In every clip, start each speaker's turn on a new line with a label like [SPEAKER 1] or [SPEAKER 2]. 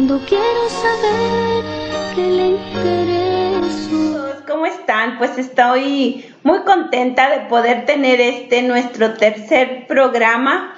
[SPEAKER 1] cuando quiero saber que le intereso.
[SPEAKER 2] ¿Cómo están? Pues estoy muy contenta de poder tener nuestro tercer programa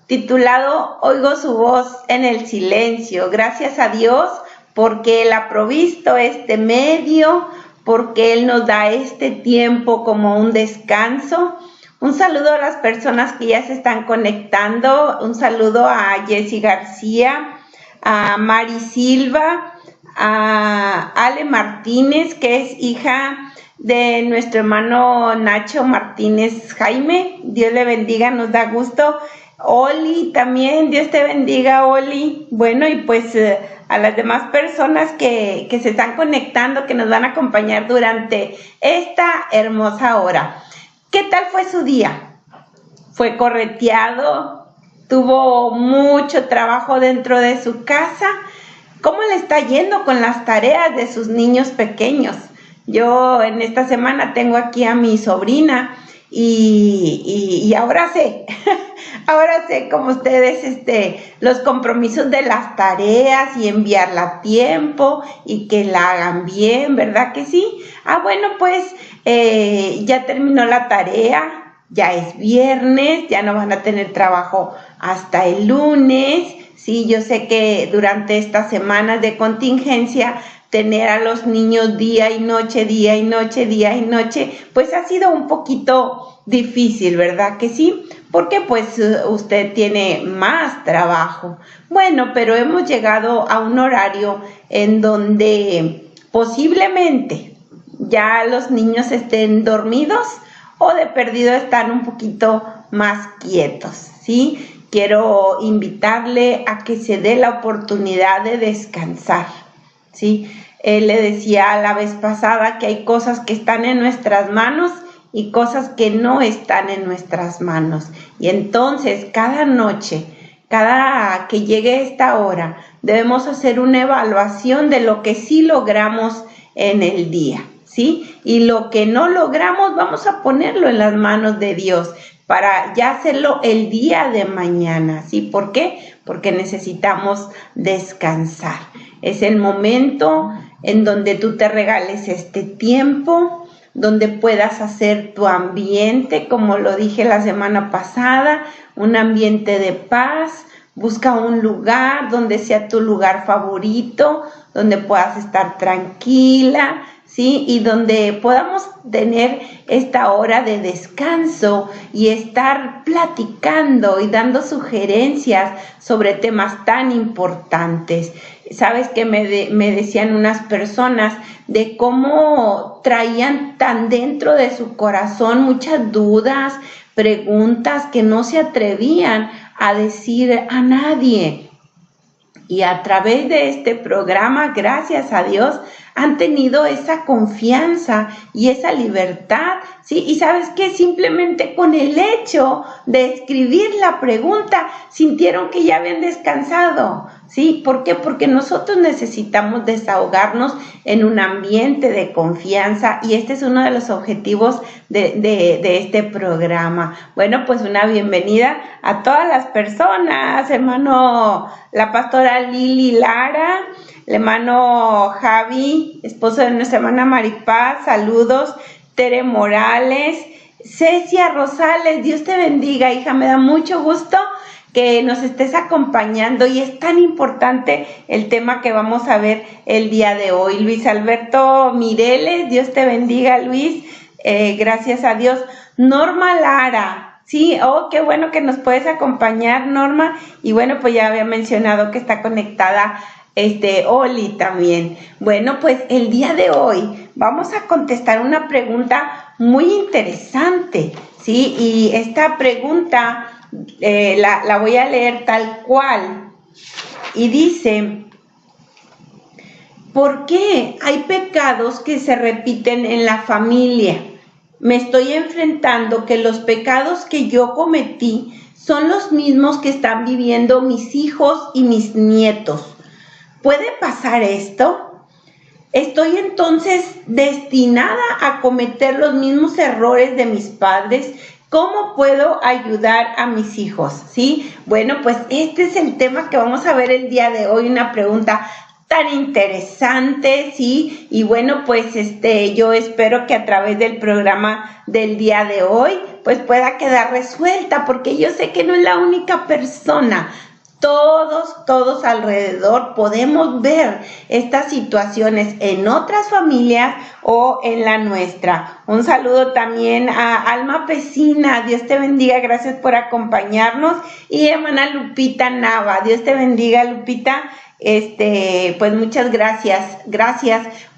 [SPEAKER 2] titulado Oigo su voz en el silencio. Gracias a Dios porque Él ha provisto este medio, porque Él nos da este tiempo como un descanso. Un saludo a las personas que ya se están conectando, un saludo a Jessy García, a Mari Silva, a Ale Martínez, que es hija de nuestro hermano Nacho Martínez Jaime. Dios le bendiga, nos da gusto. Oli también, Dios te bendiga, Oli. Bueno, y pues a las demás personas que se están conectando, que nos van a acompañar durante esta hermosa hora. ¿Qué tal fue su día? ¿Fue correteado? ¿Tuvo mucho trabajo dentro de su casa? ¿Cómo le está yendo con las tareas de sus niños pequeños? Yo en esta semana tengo aquí a mi sobrina y ahora sé, ahora sé como ustedes los compromisos de las tareas y enviarla a tiempo y que la hagan bien, ¿verdad que sí? Bueno, pues ya terminó la tarea, ya es viernes, ya no van a tener trabajo hasta el lunes. Sí, yo sé que durante estas semanas de contingencia tener a los niños día y noche, día y noche, día y noche, pues ha sido un poquito difícil, ¿verdad que sí? Porque pues usted tiene más trabajo. Bueno, pero hemos llegado a un horario en donde posiblemente ya los niños estén dormidos o de perdido están un poquito más quietos, ¿sí? Quiero invitarle a que se dé la oportunidad de descansar, ¿sí? Le decía la vez pasada que hay cosas que están en nuestras manos y cosas que no están en nuestras manos. Y entonces cada noche, cada que llegue esta hora, debemos hacer una evaluación de lo que sí logramos en el día, ¿sí? Y lo que no logramos vamos a ponerlo en las manos de Dios para ya hacerlo el día de mañana, ¿sí? ¿Por qué? Porque necesitamos descansar. Es el momento en donde tú te regales este tiempo, donde puedas hacer tu ambiente, como lo dije la semana pasada, un ambiente de paz. Busca un lugar donde sea tu lugar favorito, donde puedas estar tranquila, ¿sí? Y donde podamos tener esta hora de descanso y estar platicando y dando sugerencias sobre temas tan importantes. Sabes que me decían unas personas de cómo traían tan dentro de su corazón muchas dudas, preguntas que no se atrevían a decir a nadie. Y a través de este programa, gracias a Dios, han tenido esa confianza y esa libertad, ¿sí? Y ¿sabes qué? Simplemente con el hecho de escribir la pregunta, sintieron que ya habían descansado, ¿sí? ¿Por qué? Porque nosotros necesitamos desahogarnos en un ambiente de confianza y este es uno de los objetivos de este programa. Bueno, pues una bienvenida a todas las personas, hermano, la pastora Lili Lara, el hermano Javi, esposo de nuestra hermana Maripaz, saludos. Tere Morales, Cecia Rosales, Dios te bendiga, hija, me da mucho gusto que nos estés acompañando y es tan importante el tema que vamos a ver el día de hoy. Luis Alberto Mireles, Dios te bendiga, Luis, gracias a Dios. Norma Lara, sí, qué bueno que nos puedes acompañar, Norma, y bueno, pues ya había mencionado que está conectada Oli también. Bueno, pues el día de hoy vamos a contestar una pregunta muy interesante, ¿sí? Y esta pregunta la voy a leer tal cual. Y dice, ¿por qué hay pecados que se repiten en la familia? Me estoy enfrentando que los pecados que yo cometí son los mismos que están viviendo mis hijos y mis nietos. ¿Puede pasar esto? ¿Estoy entonces destinada a cometer los mismos errores de mis padres? ¿Cómo puedo ayudar a mis hijos? ¿Sí? Bueno, pues este es el tema que vamos a ver el día de hoy, una pregunta tan interesante, ¿sí? Y bueno, pues yo espero que a través del programa del día de hoy, pues pueda quedar resuelta, porque yo sé que no es la única persona. Todos alrededor podemos ver estas situaciones en otras familias o en la nuestra. Un saludo también a Alma Pesina, Dios te bendiga, gracias por acompañarnos. Y hermana Lupita Nava, Dios te bendiga, Lupita. Pues muchas gracias,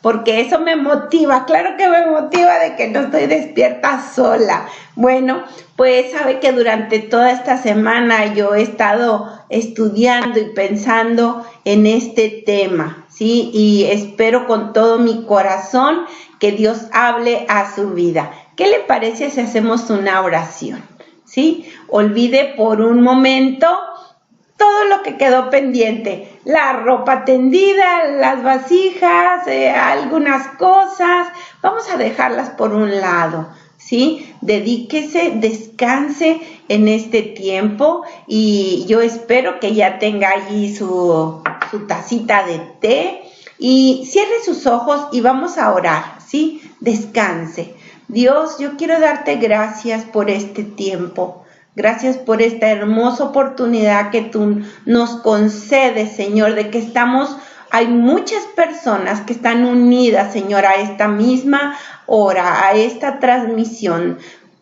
[SPEAKER 2] porque eso me motiva, claro que me motiva de que no estoy despierta sola. Bueno, pues sabe que durante toda esta semana yo he estado estudiando y pensando en este tema, ¿sí? Y espero con todo mi corazón que Dios hable a su vida. ¿Qué le parece si hacemos una oración? ¿Sí? Olvide por un momento todo lo que quedó pendiente, la ropa tendida, las vasijas, algunas cosas, vamos a dejarlas por un lado, ¿sí? Dedíquese, descanse en este tiempo y yo espero que ya tenga allí su tacita de té y cierre sus ojos y vamos a orar, ¿sí? Descanse. Dios, yo quiero darte gracias por este tiempo. Gracias por esta hermosa oportunidad que tú nos concedes, Señor, de que hay muchas personas que están unidas, Señor, a esta misma hora, a esta transmisión,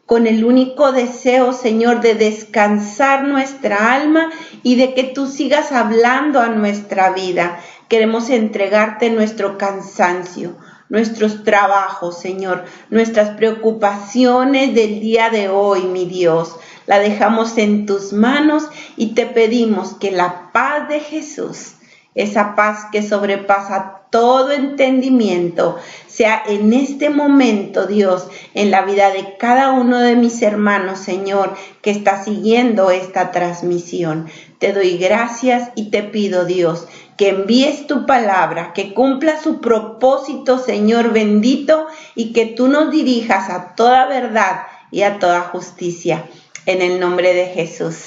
[SPEAKER 2] con el único deseo, Señor, de descansar nuestra alma y de que tú sigas hablando a nuestra vida. Queremos entregarte nuestro cansancio, nuestros trabajos, Señor, nuestras preocupaciones del día de hoy, mi Dios. La dejamos en tus manos y te pedimos que la paz de Jesús, esa paz que sobrepasa todo entendimiento, sea en este momento, Dios, en la vida de cada uno de mis hermanos, Señor, que está siguiendo esta transmisión. Te doy gracias y te pido, Dios, que envíes tu palabra, que cumpla su propósito, Señor bendito, y que tú nos dirijas a toda verdad y a toda justicia. En el nombre de Jesús.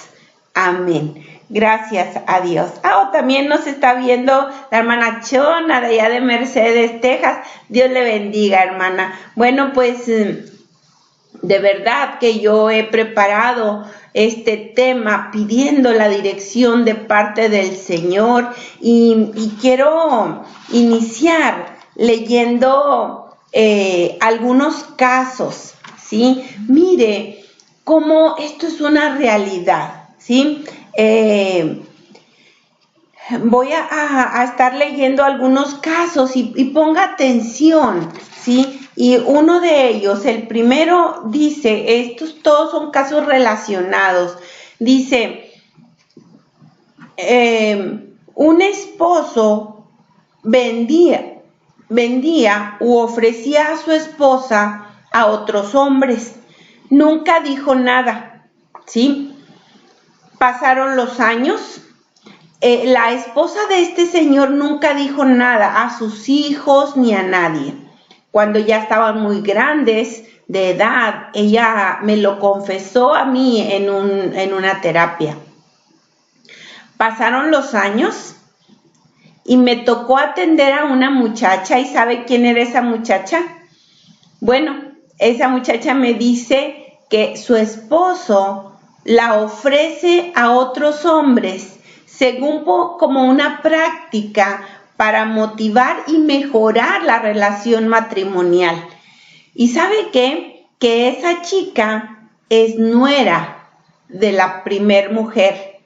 [SPEAKER 2] Amén. Gracias a Dios. También nos está viendo la hermana Chona de allá de Mercedes, Texas. Dios le bendiga, hermana. Bueno, pues de verdad que yo he preparado este tema pidiendo la dirección de parte del Señor y quiero iniciar leyendo algunos casos, ¿sí? Mire cómo esto es una realidad, ¿sí? Voy a estar leyendo algunos casos y ponga atención, ¿sí? Y uno de ellos, el primero dice, estos todos son casos relacionados, dice, un esposo vendía u ofrecía a su esposa a otros hombres. Nunca dijo nada, ¿sí? Pasaron los años. La esposa de este señor nunca dijo nada a sus hijos ni a nadie. Cuando ya estaban muy grandes de edad, ella me lo confesó a mí en una terapia. Pasaron los años y me tocó atender a una muchacha. ¿Y sabe quién era esa muchacha? Bueno, esa muchacha me dice que su esposo la ofrece a otros hombres según como una práctica para motivar y mejorar la relación matrimonial. ¿Y sabe qué? Que esa chica es nuera de la primer mujer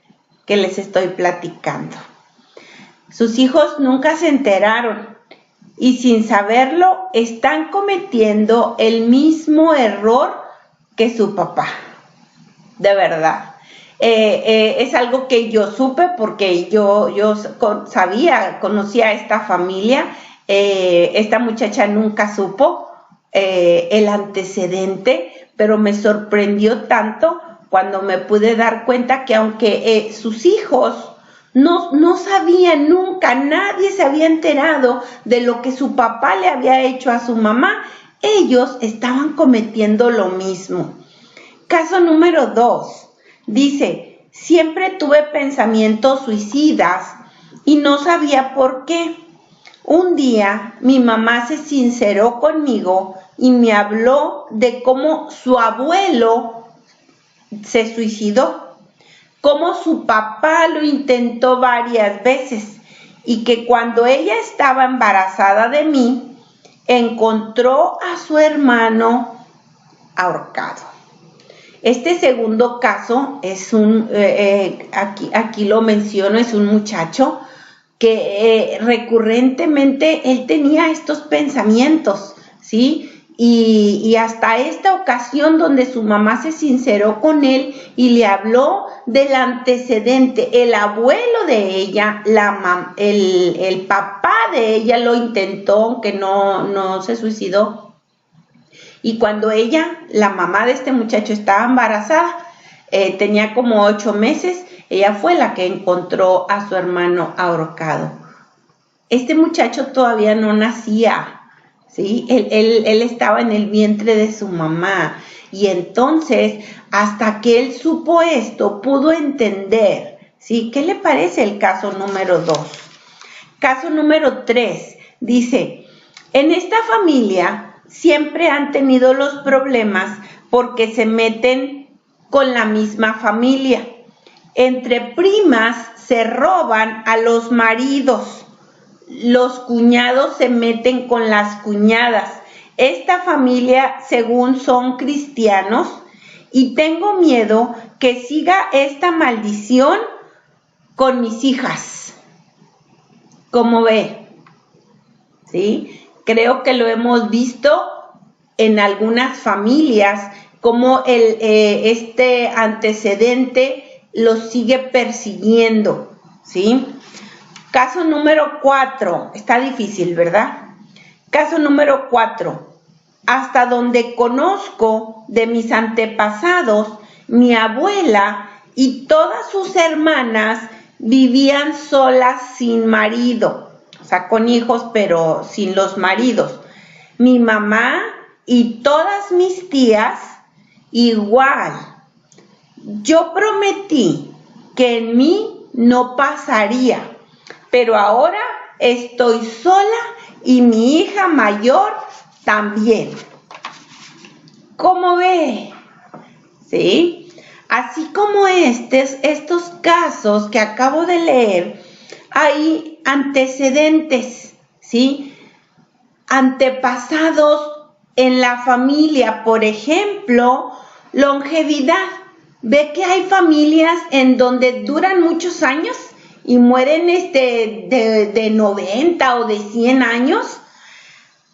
[SPEAKER 2] que les estoy platicando. Sus hijos nunca se enteraron y sin saberlo están cometiendo el mismo error que su papá. De verdad. Es algo que yo supe porque yo conocía a esta familia. Esta muchacha nunca supo el antecedente, pero me sorprendió tanto cuando me pude dar cuenta que aunque sus hijos no sabían nunca, nadie se había enterado de lo que su papá le había hecho a su mamá, ellos estaban cometiendo lo mismo. Caso número 2. Dice, siempre tuve pensamientos suicidas y no sabía por qué. Un día mi mamá se sinceró conmigo y me habló de cómo su abuelo se suicidó, cómo su papá lo intentó varias veces y que cuando ella estaba embarazada de mí, encontró a su hermano ahorcado. Este segundo caso es aquí lo menciono, es un muchacho que recurrentemente él tenía estos pensamientos, ¿sí? Y hasta esta ocasión donde su mamá se sinceró con él y le habló del antecedente. El abuelo de ella, el papá de ella lo intentó, aunque no se suicidó. Y cuando ella, la mamá de este muchacho, estaba embarazada, tenía como 8 meses, ella fue la que encontró a su hermano ahorcado. Este muchacho todavía no nacía, ¿sí? Él estaba en el vientre de su mamá. Y entonces, hasta que él supo esto, pudo entender, ¿sí? ¿Qué le parece el caso número 2? Caso número 3, dice, en esta familia siempre han tenido los problemas porque se meten con la misma familia. Entre primas se roban a los maridos. Los cuñados se meten con las cuñadas. Esta familia, según son cristianos, y tengo miedo que siga esta maldición con mis hijas. ¿Cómo ve? ¿Sí? Creo que lo hemos visto en algunas familias, como este antecedente los sigue persiguiendo, ¿sí? Caso número 4, está difícil, ¿verdad? Caso número 4, hasta donde conozco de mis antepasados, mi abuela y todas sus hermanas vivían solas sin marido, o sea, con hijos, pero sin los maridos. Mi mamá y todas mis tías igual. Yo prometí que en mí no pasaría, pero ahora estoy sola y mi hija mayor también. ¿Cómo ve? ¿Sí? Así como estos casos que acabo de leer, hay antecedentes, ¿sí? Antepasados en la familia, por ejemplo, longevidad. Ve que hay familias en donde duran muchos años y mueren de 90 o de 100 años.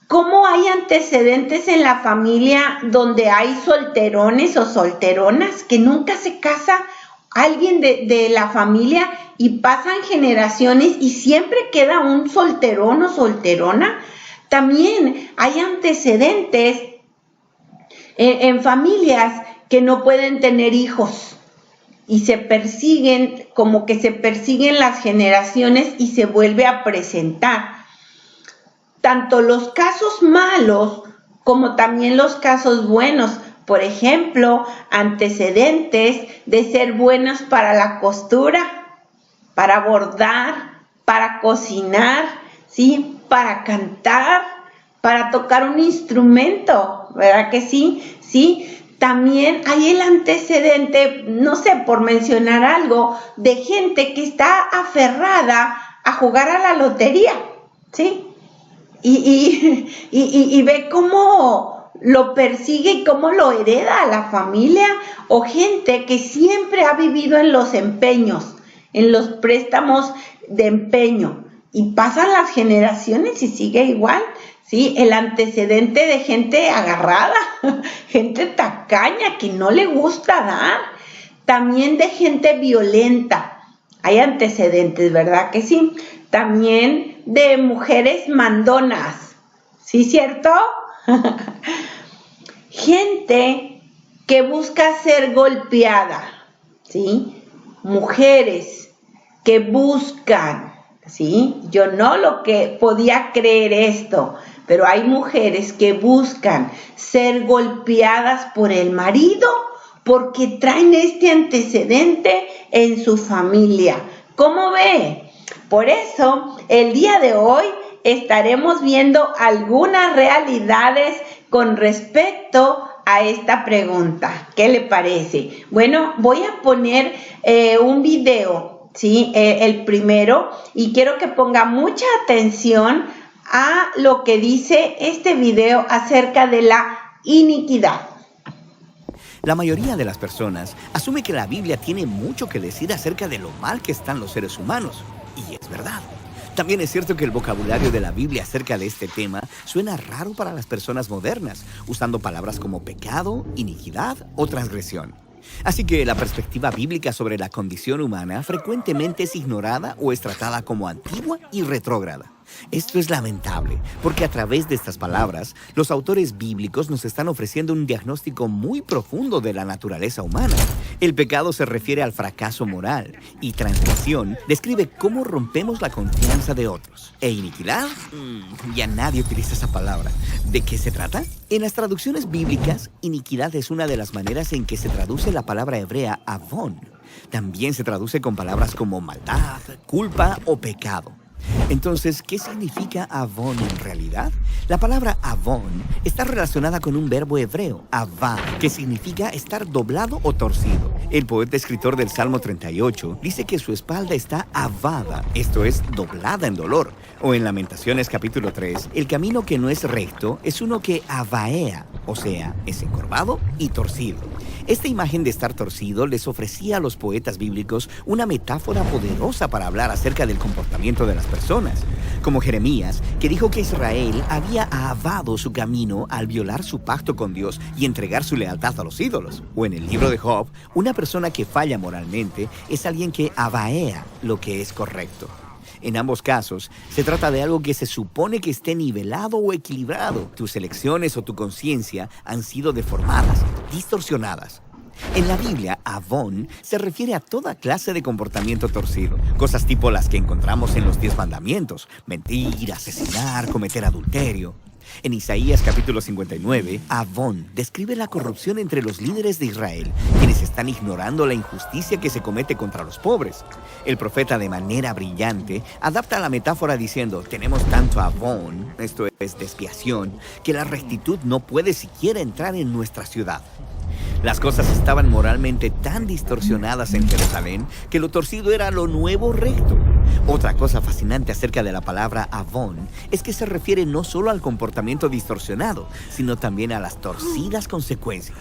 [SPEAKER 2] ¿Cómo hay antecedentes en la familia donde hay solterones o solteronas que nunca se casa alguien de la familia y pasan generaciones y siempre queda un solterón o solterona? También hay antecedentes en familias que no pueden tener hijos y se persiguen, como que se persiguen las generaciones y se vuelve a presentar. Tanto los casos malos como también los casos buenos. Por ejemplo, antecedentes de ser buenos para la costura, para bordar, para cocinar, ¿sí? Para cantar, para tocar un instrumento, ¿verdad que sí? ¿Sí? También hay el antecedente, no sé, por mencionar algo, de gente que está aferrada a jugar a la lotería, ¿sí? Y ve cómo lo persigue y cómo lo hereda a la familia, o gente que siempre ha vivido en los empeños, en los préstamos de empeño, y pasan las generaciones y sigue igual, ¿sí? El antecedente de gente agarrada, gente tacaña que no le gusta dar, también de gente violenta. Hay antecedentes, ¿verdad que sí? También de mujeres mandonas, ¿sí cierto? Gente que busca ser golpeada, ¿sí? Mujeres que buscan, ¿sí? Yo no lo que podía creer esto, pero hay mujeres que buscan ser golpeadas por el marido porque traen este antecedente en su familia. ¿Cómo ve? Por eso, el día de hoy estaremos viendo algunas realidades con respecto a esta pregunta. ¿Qué le parece? Bueno, voy a poner un video, ¿sí? El primero, y quiero que ponga mucha atención a lo que dice este video acerca de la iniquidad.
[SPEAKER 3] La mayoría de las personas asume que la Biblia tiene mucho que decir acerca de lo mal que están los seres humanos. Y es verdad. También es cierto que el vocabulario de la Biblia acerca de este tema suena raro para las personas modernas, usando palabras como pecado, iniquidad o transgresión. Así que la perspectiva bíblica sobre la condición humana frecuentemente es ignorada o es tratada como antigua y retrógrada. Esto es lamentable, porque a través de estas palabras, los autores bíblicos nos están ofreciendo un diagnóstico muy profundo de la naturaleza humana. El pecado se refiere al fracaso moral, y transgresión describe cómo rompemos la confianza de otros. ¿E iniquidad? Ya nadie utiliza esa palabra. ¿De qué se trata? En las traducciones bíblicas, iniquidad es una de las maneras en que se traduce la palabra hebrea avón. También se traduce con palabras como maldad, culpa o pecado. Entonces, ¿qué significa avón en realidad? La palabra avón está relacionada con un verbo hebreo, avá, que significa estar doblado o torcido. El poeta escritor del Salmo 38 dice que su espalda está avada, esto es, doblada en dolor. O en Lamentaciones capítulo 3, el camino que no es recto es uno que avaea, o sea, es encorvado y torcido. Esta imagen de estar torcido les ofrecía a los poetas bíblicos una metáfora poderosa para hablar acerca del comportamiento de las personas, como Jeremías, que dijo que Israel había avado su camino al violar su pacto con Dios y entregar su lealtad a los ídolos. O en el libro de Job, una persona que falla moralmente es alguien que avaea lo que es correcto. En ambos casos, se trata de algo que se supone que esté nivelado o equilibrado. Tus elecciones o tu conciencia han sido deformadas, distorsionadas. En la Biblia, avón se refiere a toda clase de comportamiento torcido. Cosas tipo las que encontramos en los 10 mandamientos: mentir, asesinar, cometer adulterio. En Isaías capítulo 59, avón describe la corrupción entre los líderes de Israel, quienes están ignorando la injusticia que se comete contra los pobres. El profeta, de manera brillante, adapta la metáfora diciendo: tenemos tanto avón, esto es desviación, que la rectitud no puede siquiera entrar en nuestra ciudad. Las cosas estaban moralmente tan distorsionadas en Jerusalén que lo torcido era lo nuevo recto. Otra cosa fascinante acerca de la palabra avón es que se refiere no solo al comportamiento distorsionado, sino también a las torcidas consecuencias.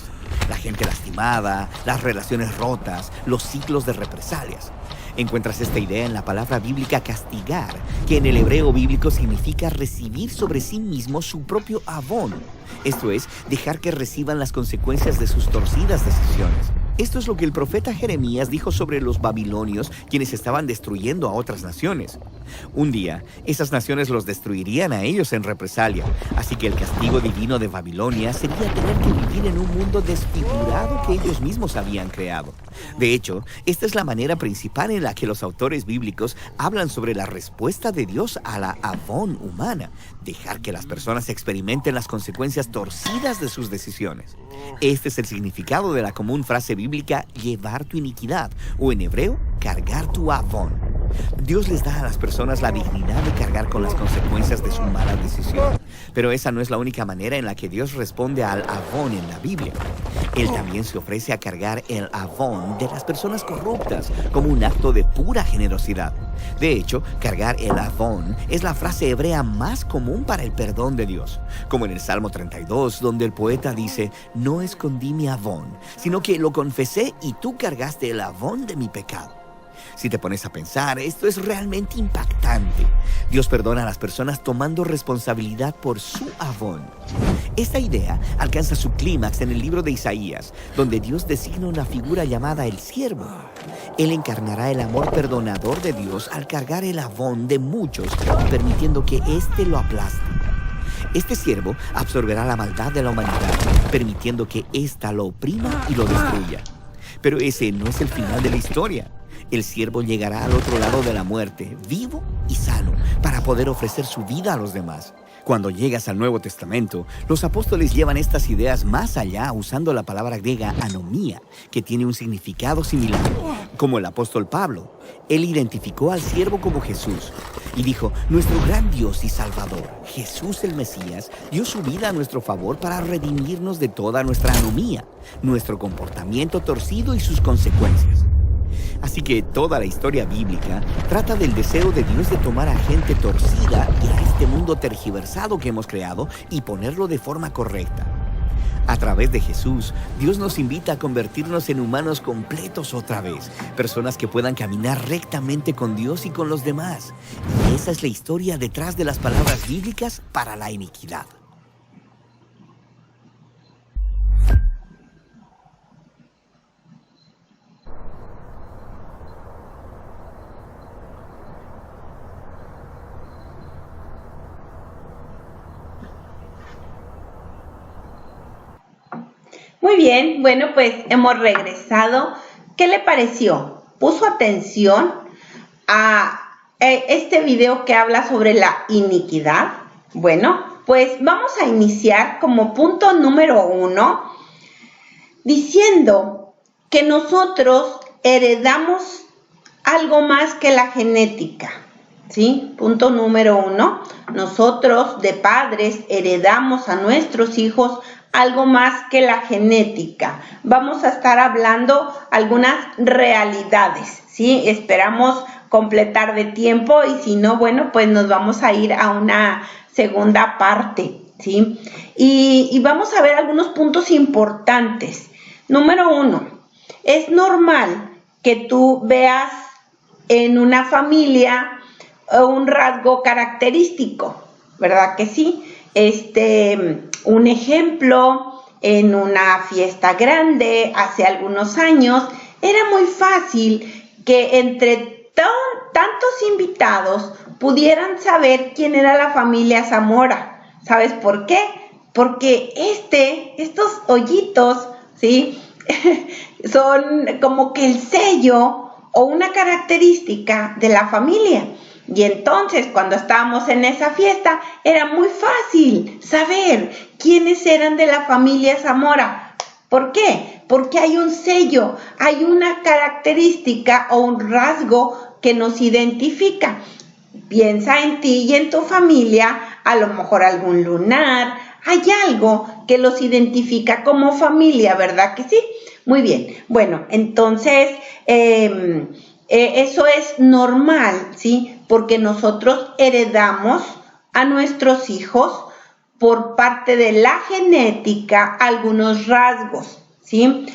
[SPEAKER 3] La gente lastimada, las relaciones rotas, los ciclos de represalias. Encuentras esta idea en la palabra bíblica castigar, que en el hebreo bíblico significa recibir sobre sí mismo su propio avón. Esto es, dejar que reciban las consecuencias de sus torcidas decisiones. Esto es lo que el profeta Jeremías dijo sobre los babilonios, quienes estaban destruyendo a otras naciones. Un día, esas naciones los destruirían a ellos en represalia, así que el castigo divino de Babilonia sería tener que vivir en un mundo desfigurado que ellos mismos habían creado. De hecho, esta es la manera principal en la que los autores bíblicos hablan sobre la respuesta de Dios a la avón humana: dejar que las personas experimenten las consecuencias torcidas de sus decisiones. Este es el significado de la común frase bíblica llevar tu iniquidad, o en hebreo, cargar tu avón. Dios les da a las personas la dignidad de cargar con las consecuencias de su mala decisión. Pero esa no es la única manera en la que Dios responde al avón en la Biblia. Él también se ofrece a cargar el avón de las personas corruptas como un acto de pura generosidad. De hecho, cargar el avón es la frase hebrea más común para el perdón de Dios. Como en el Salmo 32, donde el poeta dice: no escondí mi avón, sino que lo confesé y tú cargaste el avón de mi pecado. Si te pones a pensar, esto es realmente impactante. Dios perdona a las personas tomando responsabilidad por su avón. Esta idea alcanza su clímax en el libro de Isaías, donde Dios designa una figura llamada el siervo. Él encarnará el amor perdonador de Dios al cargar el avón de muchos, permitiendo que éste lo aplaste. Este siervo absorberá la maldad de la humanidad, permitiendo que ésta lo oprima y lo destruya. Pero ese no es el final de la historia. El siervo llegará al otro lado de la muerte, vivo y sano, para poder ofrecer su vida a los demás. Cuando llegas al Nuevo Testamento, los apóstoles llevan estas ideas más allá usando la palabra griega anomía, que tiene un significado similar. Como el apóstol Pablo, él identificó al siervo como Jesús y dijo: nuestro gran Dios y Salvador, Jesús el Mesías, dio su vida a nuestro favor para redimirnos de toda nuestra anomía, nuestro comportamiento torcido y sus consecuencias. Así que toda la historia bíblica trata del deseo de Dios de tomar a gente torcida y a este mundo tergiversado que hemos creado y ponerlo de forma correcta. A través de Jesús, Dios nos invita a convertirnos en humanos completos otra vez, personas que puedan caminar rectamente con Dios y con los demás. Y esa es la historia detrás de las palabras bíblicas para la iniquidad.
[SPEAKER 2] Muy bien, bueno, pues hemos regresado. ¿Qué le pareció? ¿Puso atención a este video que habla sobre la iniquidad? Bueno, pues vamos a iniciar como punto número 1 diciendo que nosotros heredamos algo más que la genética, ¿sí? Punto número 1, nosotros de padres heredamos a nuestros hijos algo más que la genética. Vamos a estar hablando algunas realidades, ¿sí? Esperamos completar de tiempo y si no, bueno, pues nos vamos a ir a una segunda parte, ¿sí? Y vamos a ver algunos puntos importantes. Número 1, es normal que tú veas en una familia un rasgo característico, ¿verdad que sí? Un ejemplo, en una fiesta grande hace algunos años, era muy fácil que entre tantos invitados pudieran saber quién era la familia Zamora. ¿Sabes por qué? Porque estos hoyitos, ¿sí? Son como que el sello o una característica de la familia. Y entonces, cuando estábamos en esa fiesta, era muy fácil saber quiénes eran de la familia Zamora. ¿Por qué? Porque hay un sello, hay una característica o un rasgo que nos identifica. Piensa en ti y en tu familia, a lo mejor algún lunar, hay algo que los identifica como familia, ¿verdad que sí? Muy bien, bueno, entonces eso es normal, ¿sí? Porque nosotros heredamos a nuestros hijos por parte de la genética algunos rasgos, ¿sí?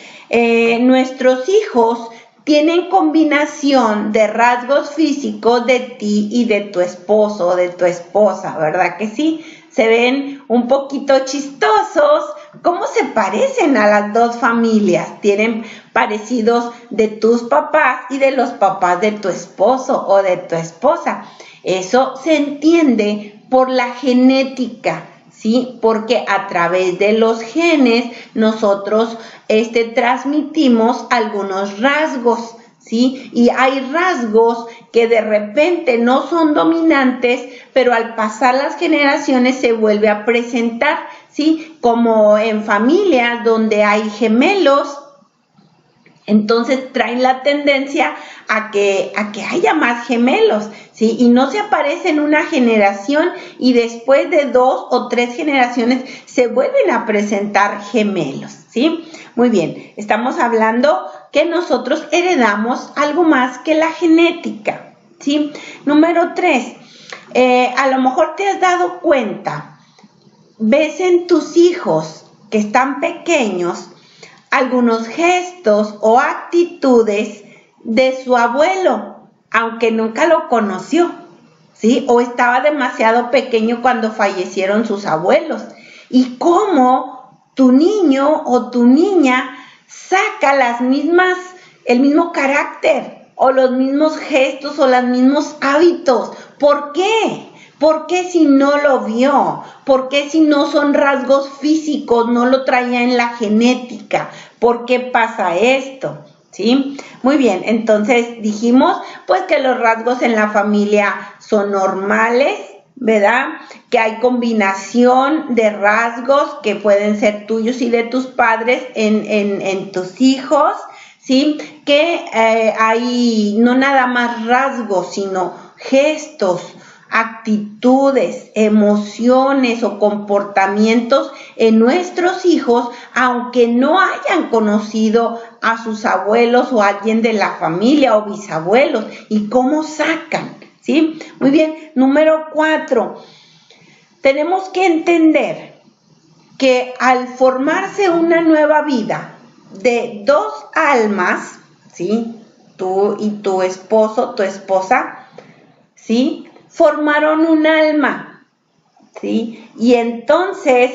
[SPEAKER 2] Nuestros hijos tienen combinación de rasgos físicos de ti y de tu esposo o de tu esposa, ¿verdad que sí? Se ven un poquito chistosos. ¿Cómo se parecen a las dos familias? Tienen parecidos de tus papás y de los papás de tu esposo o de tu esposa. Eso se entiende por la genética, ¿sí? Porque a través de los genes nosotros transmitimos algunos rasgos, ¿sí? Y hay rasgos que de repente no son dominantes, pero al pasar las generaciones se vuelve a presentar, ¿sí? Como en familias donde hay gemelos, entonces traen la tendencia a que haya más gemelos, ¿sí? Y no se aparece en una generación y después de 2 o 3 generaciones se vuelven a presentar gemelos, ¿sí? Muy bien, estamos hablando que nosotros heredamos algo más que la genética, ¿sí? Número 3, a lo mejor te has dado cuenta, ves en tus hijos que están pequeños algunos gestos o actitudes de su abuelo, aunque nunca lo conoció, ¿sí? O estaba demasiado pequeño cuando fallecieron sus abuelos. Y cómo tu niño o tu niña saca el mismo carácter o los mismos gestos o los mismos hábitos. ¿Por qué? ¿Por qué si no lo vio? ¿Por qué si no son rasgos físicos, no lo traía en la genética? ¿Por qué pasa esto? ¿Sí? Muy bien, entonces dijimos pues que los rasgos en la familia son normales, ¿verdad? Que hay combinación de rasgos que pueden ser tuyos y de tus padres en tus hijos, ¿sí? Que hay no nada más rasgos, sino gestos, actitudes, emociones o comportamientos en nuestros hijos, aunque no hayan conocido a sus abuelos o a alguien de la familia o bisabuelos, y cómo sacan, ¿sí? Muy bien. Número 4, tenemos que entender que al formarse una nueva vida de dos almas, ¿sí? Tú y tu esposo, tu esposa, ¿sí? Formaron un alma, ¿sí? Y entonces,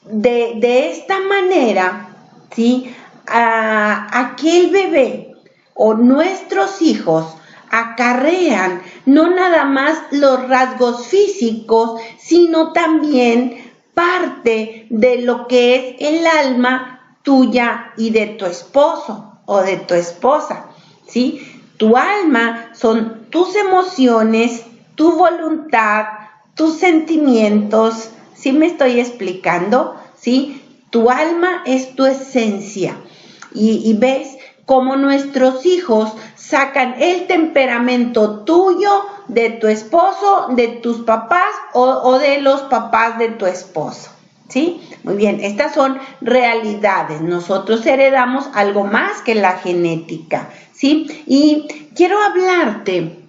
[SPEAKER 2] de esta manera, ¿sí? Aquel bebé o nuestros hijos acarrean no nada más los rasgos físicos, sino también parte de lo que es el alma tuya y de tu esposo o de tu esposa, ¿sí? Tu alma son tus emociones, tu voluntad, tus sentimientos. ¿Sí me estoy explicando? ¿Sí? Tu alma es tu esencia. Y ves cómo nuestros hijos sacan el temperamento tuyo, de tu esposo, de tus papás o de los papás de tu esposo. ¿Sí? Muy bien, estas son realidades. Nosotros heredamos algo más que la genética, ¿sí? Y quiero hablarte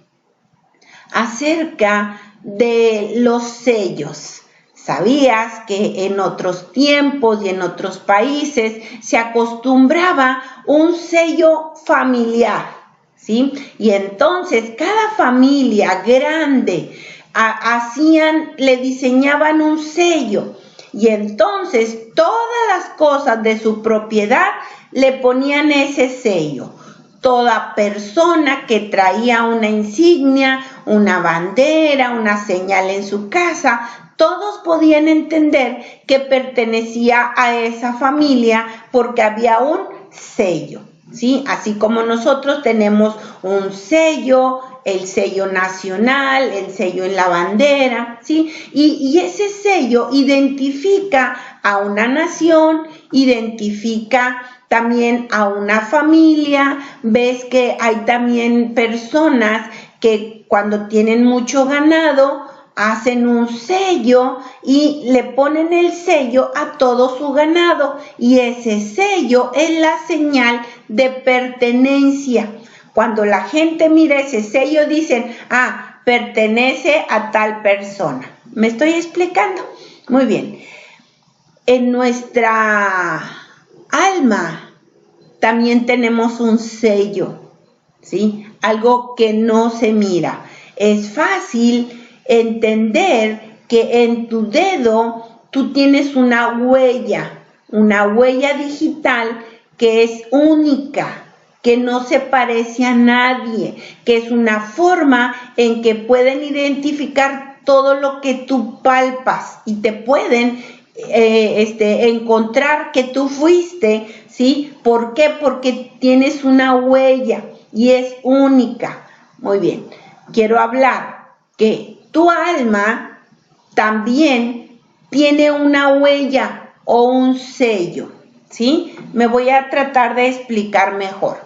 [SPEAKER 2] acerca de los sellos. ¿Sabías que en otros tiempos y en otros países se acostumbraba un sello familiar? ¿Sí? Y entonces cada familia grande le diseñaban un sello, y entonces todas las cosas de su propiedad le ponían ese sello. Toda persona que traía una insignia, una bandera, una señal en su casa, todos podían entender que pertenecía a esa familia porque había un sello, ¿sí? Así como nosotros tenemos un sello, el sello nacional, el sello en la bandera, ¿sí? Y ese sello identifica a una nación, identifica también a una familia. Ves que hay también personas que cuando tienen mucho ganado hacen un sello y le ponen el sello a todo su ganado, y ese sello es la señal de pertenencia. Cuando la gente mira ese sello dicen, pertenece a tal persona. ¿Me estoy explicando? Muy bien. En nuestra alma también tenemos un sello, ¿sí? Algo que no se mira. Es fácil entender que en tu dedo tú tienes una huella digital que es única, que no se parece a nadie, que es una forma en que pueden identificar todo lo que tú palpas y te pueden encontrar que tú fuiste, ¿sí? ¿Por qué? Porque tienes una huella y es única. Muy bien, quiero hablar que tu alma también tiene una huella o un sello, ¿sí? Me voy a tratar de explicar mejor.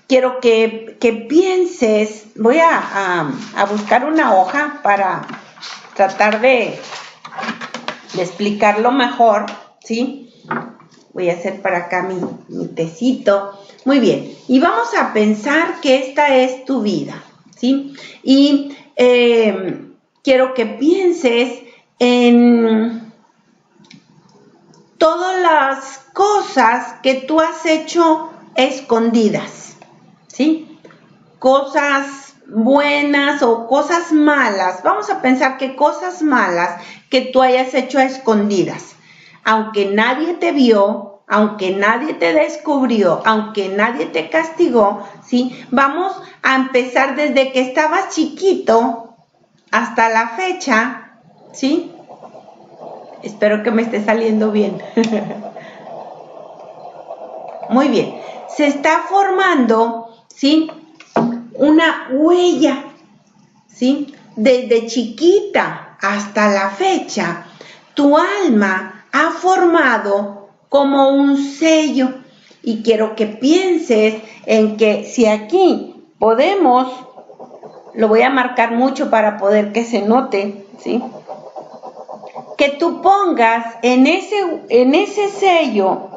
[SPEAKER 2] Quiero que pienses, voy a buscar una hoja para tratar de explicarlo mejor, ¿sí? Voy a hacer para acá mi tecito. Muy bien, y vamos a pensar que esta es tu vida, ¿sí? Y quiero que pienses en todas las cosas que tú has hecho escondidas, ¿sí? Cosas buenas o cosas malas. Vamos a pensar que cosas malas que tú hayas hecho a escondidas. Aunque nadie te vio, aunque nadie te descubrió, aunque nadie te castigó, ¿sí? Vamos a empezar desde que estabas chiquito hasta la fecha, ¿sí? Espero que me esté saliendo bien. Muy bien. Se está formando, ¿sí? Una huella, ¿sí? desde chiquita hasta la fecha, tu alma ha formado como un sello. Y quiero que pienses en que si aquí podemos, lo voy a marcar mucho para poder que se note, ¿sí? Que tú pongas en ese sello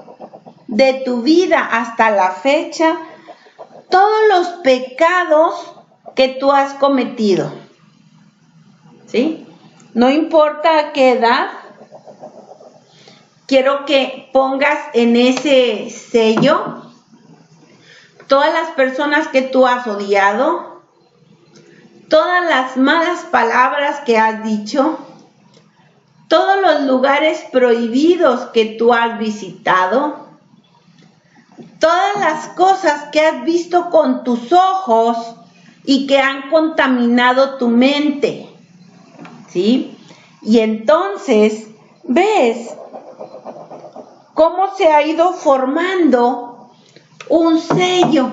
[SPEAKER 2] de tu vida hasta la fecha todos los pecados que tú has cometido, ¿sí? No importa a qué edad, quiero que pongas en ese sello todas las personas que tú has odiado, todas las malas palabras que has dicho, todos los lugares prohibidos que tú has visitado, todas las cosas que has visto con tus ojos y que han contaminado tu mente, ¿sí? Y entonces ves cómo se ha ido formando un sello,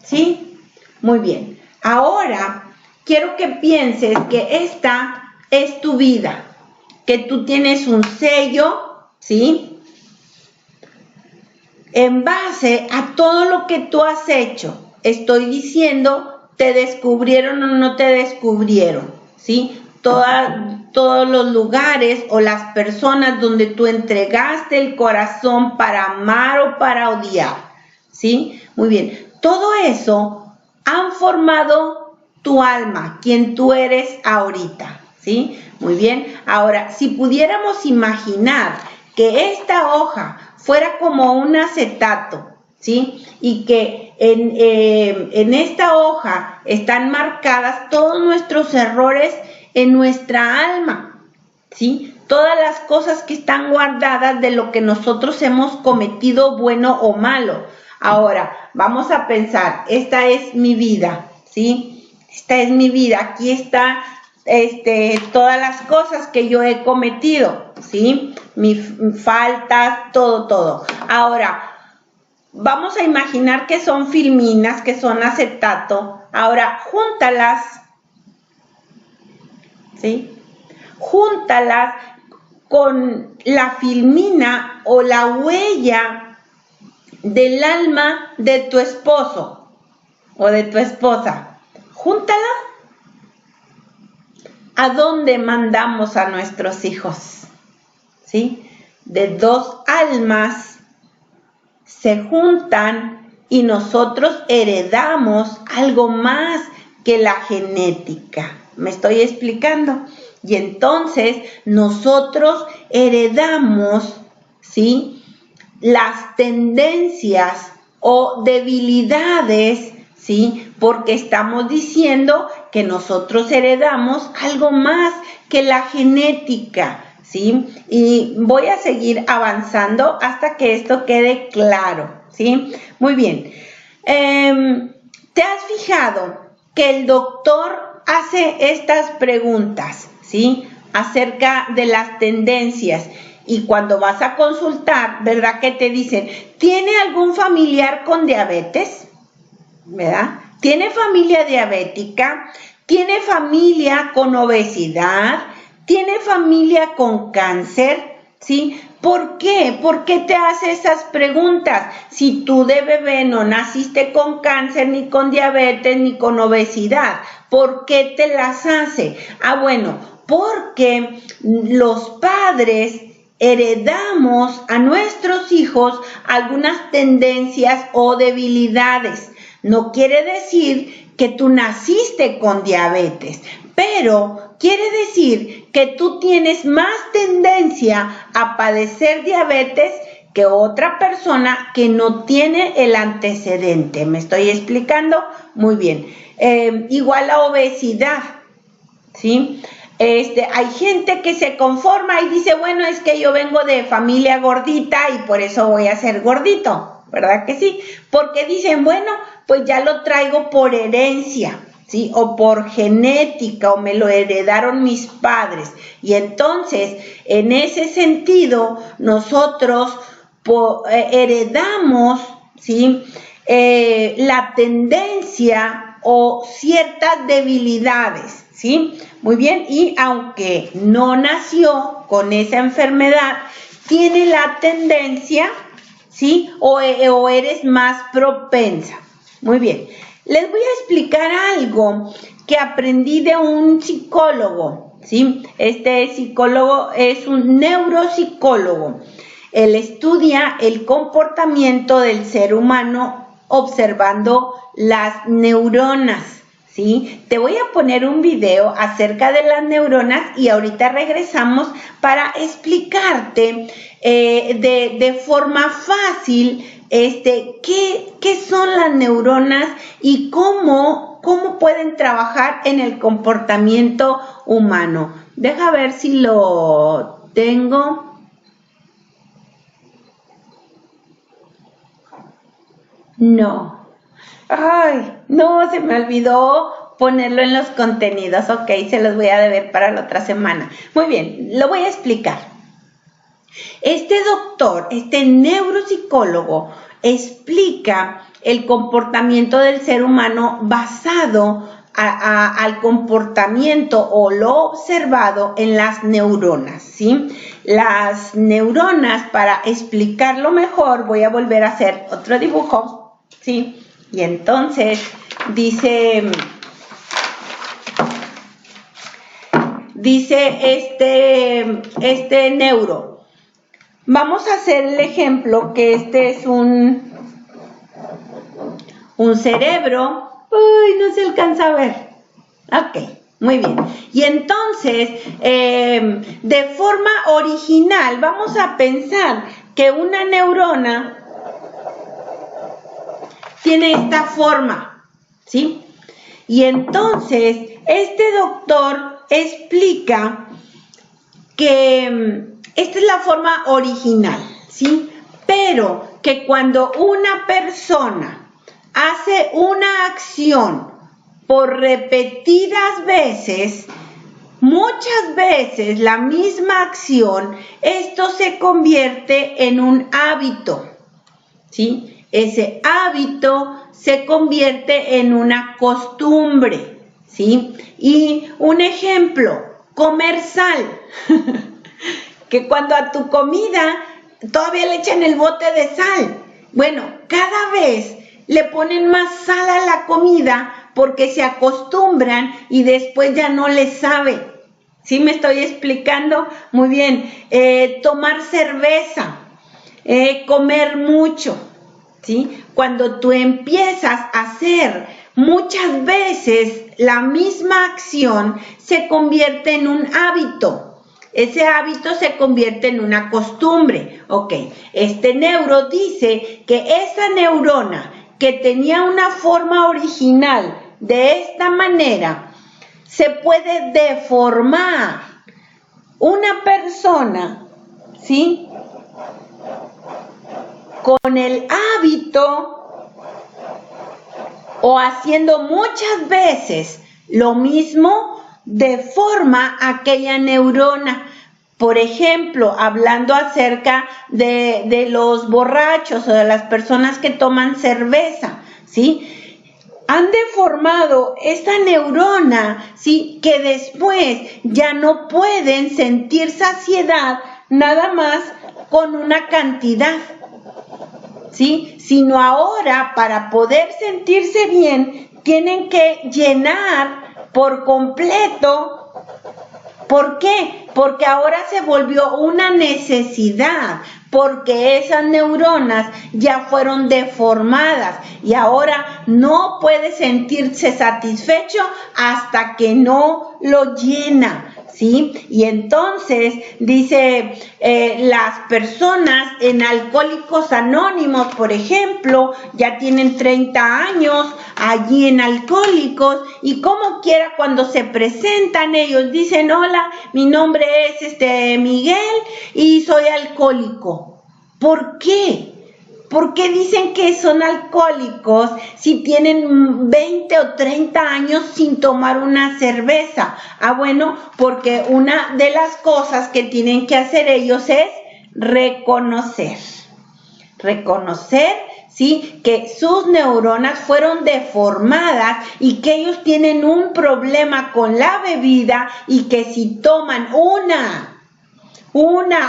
[SPEAKER 2] ¿sí? Muy bien. Ahora quiero que pienses que esta es tu vida, que tú tienes un sello, ¿sí? En base a todo lo que tú has hecho. Estoy diciendo, ¿te descubrieron o no te descubrieron? ¿Sí? Todos los lugares o las personas donde tú entregaste el corazón para amar o para odiar, ¿sí? Muy bien. Todo eso han formado tu alma, quien tú eres ahorita, ¿sí? Muy bien. Ahora, si pudiéramos imaginar que esta hoja fuera como un acetato, ¿sí? Y que en esta hoja están marcadas todos nuestros errores en nuestra alma, ¿sí? Todas las cosas que están guardadas de lo que nosotros hemos cometido, bueno o malo. Ahora, vamos a pensar, esta es mi vida, ¿sí? Esta es mi vida, aquí está todas las cosas que yo he cometido, ¿sí? Mis faltas, todo. Ahora, vamos a imaginar que son filminas, que son acetato. Ahora, júntalas, ¿sí? Júntalas con la filmina o la huella del alma de tu esposo o de tu esposa. Júntala. ¿A dónde mandamos a nuestros hijos? ¿Sí? De dos almas se juntan y nosotros heredamos algo más que la genética. ¿Me estoy explicando? Y entonces nosotros heredamos, ¿sí?, las tendencias o debilidades, ¿sí? Porque estamos diciendo que nosotros heredamos algo más que la genética, ¿sí? Y voy a seguir avanzando hasta que esto quede claro, ¿sí? Muy bien. ¿Te has fijado que el doctor hace estas preguntas, ¿sí?, acerca de las tendencias? Y cuando vas a consultar, ¿verdad?, que te dicen, ¿tiene algún familiar con diabetes? ¿Verdad? ¿Tiene familia diabética? ¿Tiene familia con obesidad? ¿Tiene familia con cáncer? ¿Sí? ¿Por qué? ¿Por qué te hace esas preguntas? Si tú de bebé no naciste con cáncer, ni con diabetes, ni con obesidad, ¿por qué te las hace? Ah, bueno, porque los padres heredamos a nuestros hijos algunas tendencias o debilidades. No quiere decir que tú naciste con diabetes, pero quiere decir que tú tienes más tendencia a padecer diabetes que otra persona que no tiene el antecedente. ¿Me estoy explicando? Muy bien. Igual la obesidad, ¿sí? Hay gente que se conforma y dice, bueno, es que yo vengo de familia gordita y por eso voy a ser gordito, ¿verdad que sí? Porque dicen, bueno, pues ya lo traigo por herencia, ¿sí? O por genética, o me lo heredaron mis padres. Y entonces, en ese sentido, nosotros heredamos, ¿sí?, la tendencia o ciertas debilidades, ¿sí? Muy bien, y aunque no nació con esa enfermedad, tiene la tendencia, ¿sí? O eres más propensa. Muy bien, les voy a explicar algo que aprendí de un psicólogo, ¿sí? Este psicólogo es un neuropsicólogo. Él estudia el comportamiento del ser humano observando las neuronas, ¿sí? Te voy a poner un video acerca de las neuronas y ahorita regresamos para explicarte de forma fácil qué son las neuronas y cómo pueden trabajar en el comportamiento humano. Deja ver si lo tengo. No. Ay, no, se me olvidó ponerlo en los contenidos. Ok, se los voy a deber para la otra semana. Muy bien, lo voy a explicar. Este doctor, este neuropsicólogo, explica el comportamiento del ser humano basado al comportamiento o lo observado en las neuronas, ¿sí? Las neuronas, para explicarlo mejor, voy a volver a hacer otro dibujo, ¿sí? Y entonces dice este neuro. Vamos a hacer el ejemplo que este es un cerebro. Uy, no se alcanza a ver. Ok, muy bien. Y entonces, de forma original, vamos a pensar que una neurona tiene esta forma, ¿sí? Y entonces, este doctor explica que esta es la forma original, ¿sí? Pero que cuando una persona hace una acción por repetidas veces, muchas veces la misma acción, esto se convierte en un hábito, ¿sí? Ese hábito se convierte en una costumbre, ¿sí? Y un ejemplo, comer sal, que cuando a tu comida todavía le echan el bote de sal. Bueno, cada vez le ponen más sal a la comida porque se acostumbran y después ya no les sabe. ¿Sí me estoy explicando? Muy bien. Tomar cerveza, comer mucho, ¿sí? Cuando tú empiezas a hacer muchas veces la misma acción, se convierte en un hábito. Ese hábito se convierte en una costumbre. Ok, este neuro dice que esa neurona que tenía una forma original de esta manera, se puede deformar. Una persona, ¿sí?, con el hábito o haciendo muchas veces lo mismo, deforma aquella neurona. Por ejemplo, hablando acerca de los borrachos o de las personas que toman cerveza, ¿sí? Han deformado esa neurona, ¿sí?, que después ya no pueden sentir saciedad nada más con una cantidad, ¿sí? Sino ahora, para poder sentirse bien, tienen que llenar por completo. ¿Por qué? Porque ahora se volvió una necesidad, porque esas neuronas ya fueron deformadas y ahora no puede sentirse satisfecho hasta que no lo llena, ¿sí? Y entonces dice, las personas en Alcohólicos Anónimos, por ejemplo, ya tienen 30 años allí en Alcohólicos, y como quiera cuando se presentan ellos dicen: hola, mi nombre es Miguel y soy alcohólico. ¿Por qué? ¿Por qué dicen que son alcohólicos si tienen 20 o 30 años sin tomar una cerveza? Ah, bueno, porque una de las cosas que tienen que hacer ellos es reconocer ¿sí? Que sus neuronas fueron deformadas y que ellos tienen un problema con la bebida y que si toman una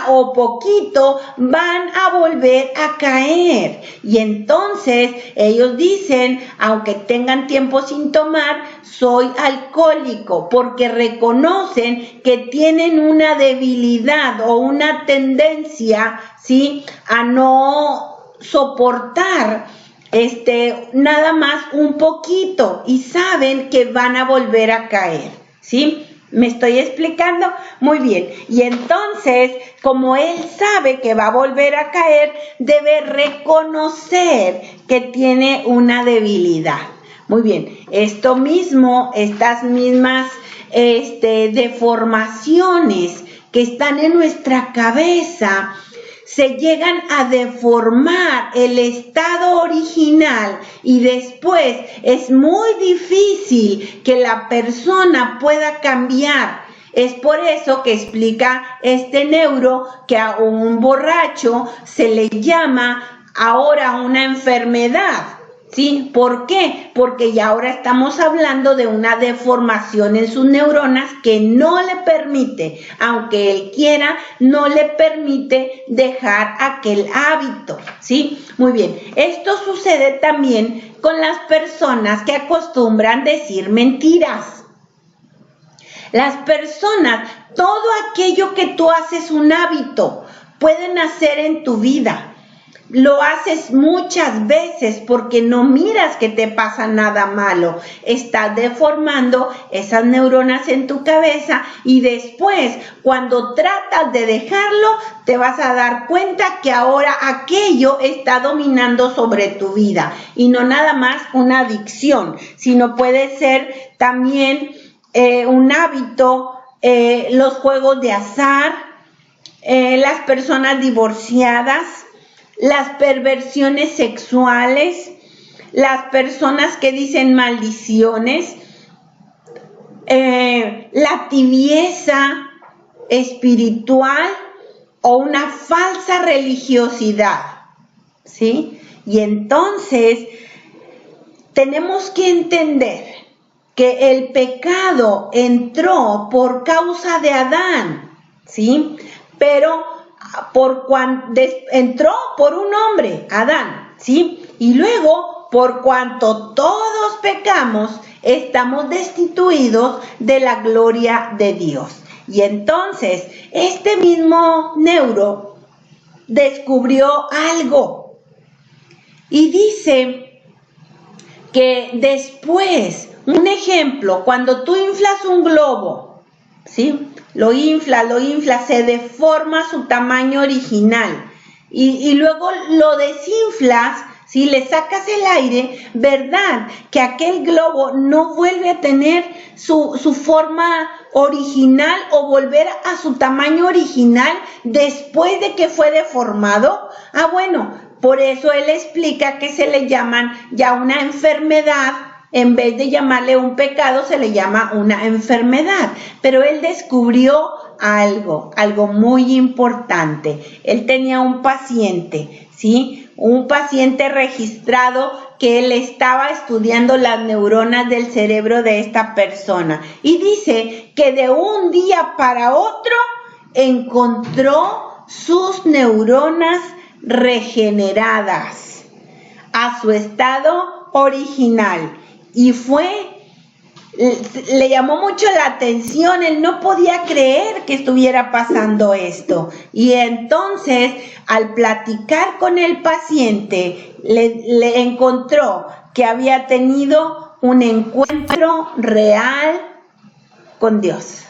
[SPEAKER 2] o poquito, van a volver a caer. Y entonces ellos dicen, aunque tengan tiempo sin tomar, soy alcohólico, porque reconocen que tienen una debilidad o una tendencia, ¿sí?, a no soportar nada más un poquito y saben que van a volver a caer, ¿sí? ¿Me estoy explicando? Muy bien. Y entonces, como él sabe que va a volver a caer, debe reconocer que tiene una debilidad. Muy bien. Esto mismo, estas mismas deformaciones que están en nuestra cabeza, se llegan a deformar el estado original y después es muy difícil que la persona pueda cambiar. Es por eso que explica este neuro que a un borracho se le llama ahora una enfermedad. ¿Sí? ¿Por qué? Porque ya ahora estamos hablando de una deformación en sus neuronas que no le permite, aunque él quiera, no le permite dejar aquel hábito, ¿sí? Muy bien, esto sucede también con las personas que acostumbran decir mentiras. Las personas, todo aquello que tú haces un hábito, pueden hacer en tu vida. Lo haces muchas veces porque no miras que te pasa nada malo. Estás deformando esas neuronas en tu cabeza y después, cuando tratas de dejarlo, te vas a dar cuenta que ahora aquello está dominando sobre tu vida. Y no nada más una adicción, sino puede ser también un hábito, los juegos de azar, las personas divorciadas, las perversiones sexuales, las personas que dicen maldiciones, la tibieza espiritual o una falsa religiosidad, ¿sí? Y entonces tenemos que entender que el pecado entró por causa de Adán, ¿sí? Pero entró por un hombre, Adán, ¿sí? Y luego, por cuanto todos pecamos, estamos destituidos de la gloria de Dios. Y entonces, este mismo neuro descubrió algo y dice que después, un ejemplo, cuando tú inflas un globo, ¿sí? Lo infla, se deforma su tamaño original y luego lo desinflas, ¿sí? Le sacas el aire, ¿verdad? Que aquel globo no vuelve a tener su forma original o volver a su tamaño original después de que fue deformado. Ah, bueno, por eso él explica que se le llaman ya una enfermedad. En vez de llamarle un pecado, se le llama una enfermedad. Pero él descubrió algo muy importante. Él tenía un paciente, ¿sí? Un paciente registrado que él estaba estudiando las neuronas del cerebro de esta persona. Y dice que de un día para otro encontró sus neuronas regeneradas a su estado original. Y le llamó mucho la atención, él no podía creer que estuviera pasando esto. Y entonces, al platicar con el paciente, le encontró que había tenido un encuentro real con Dios.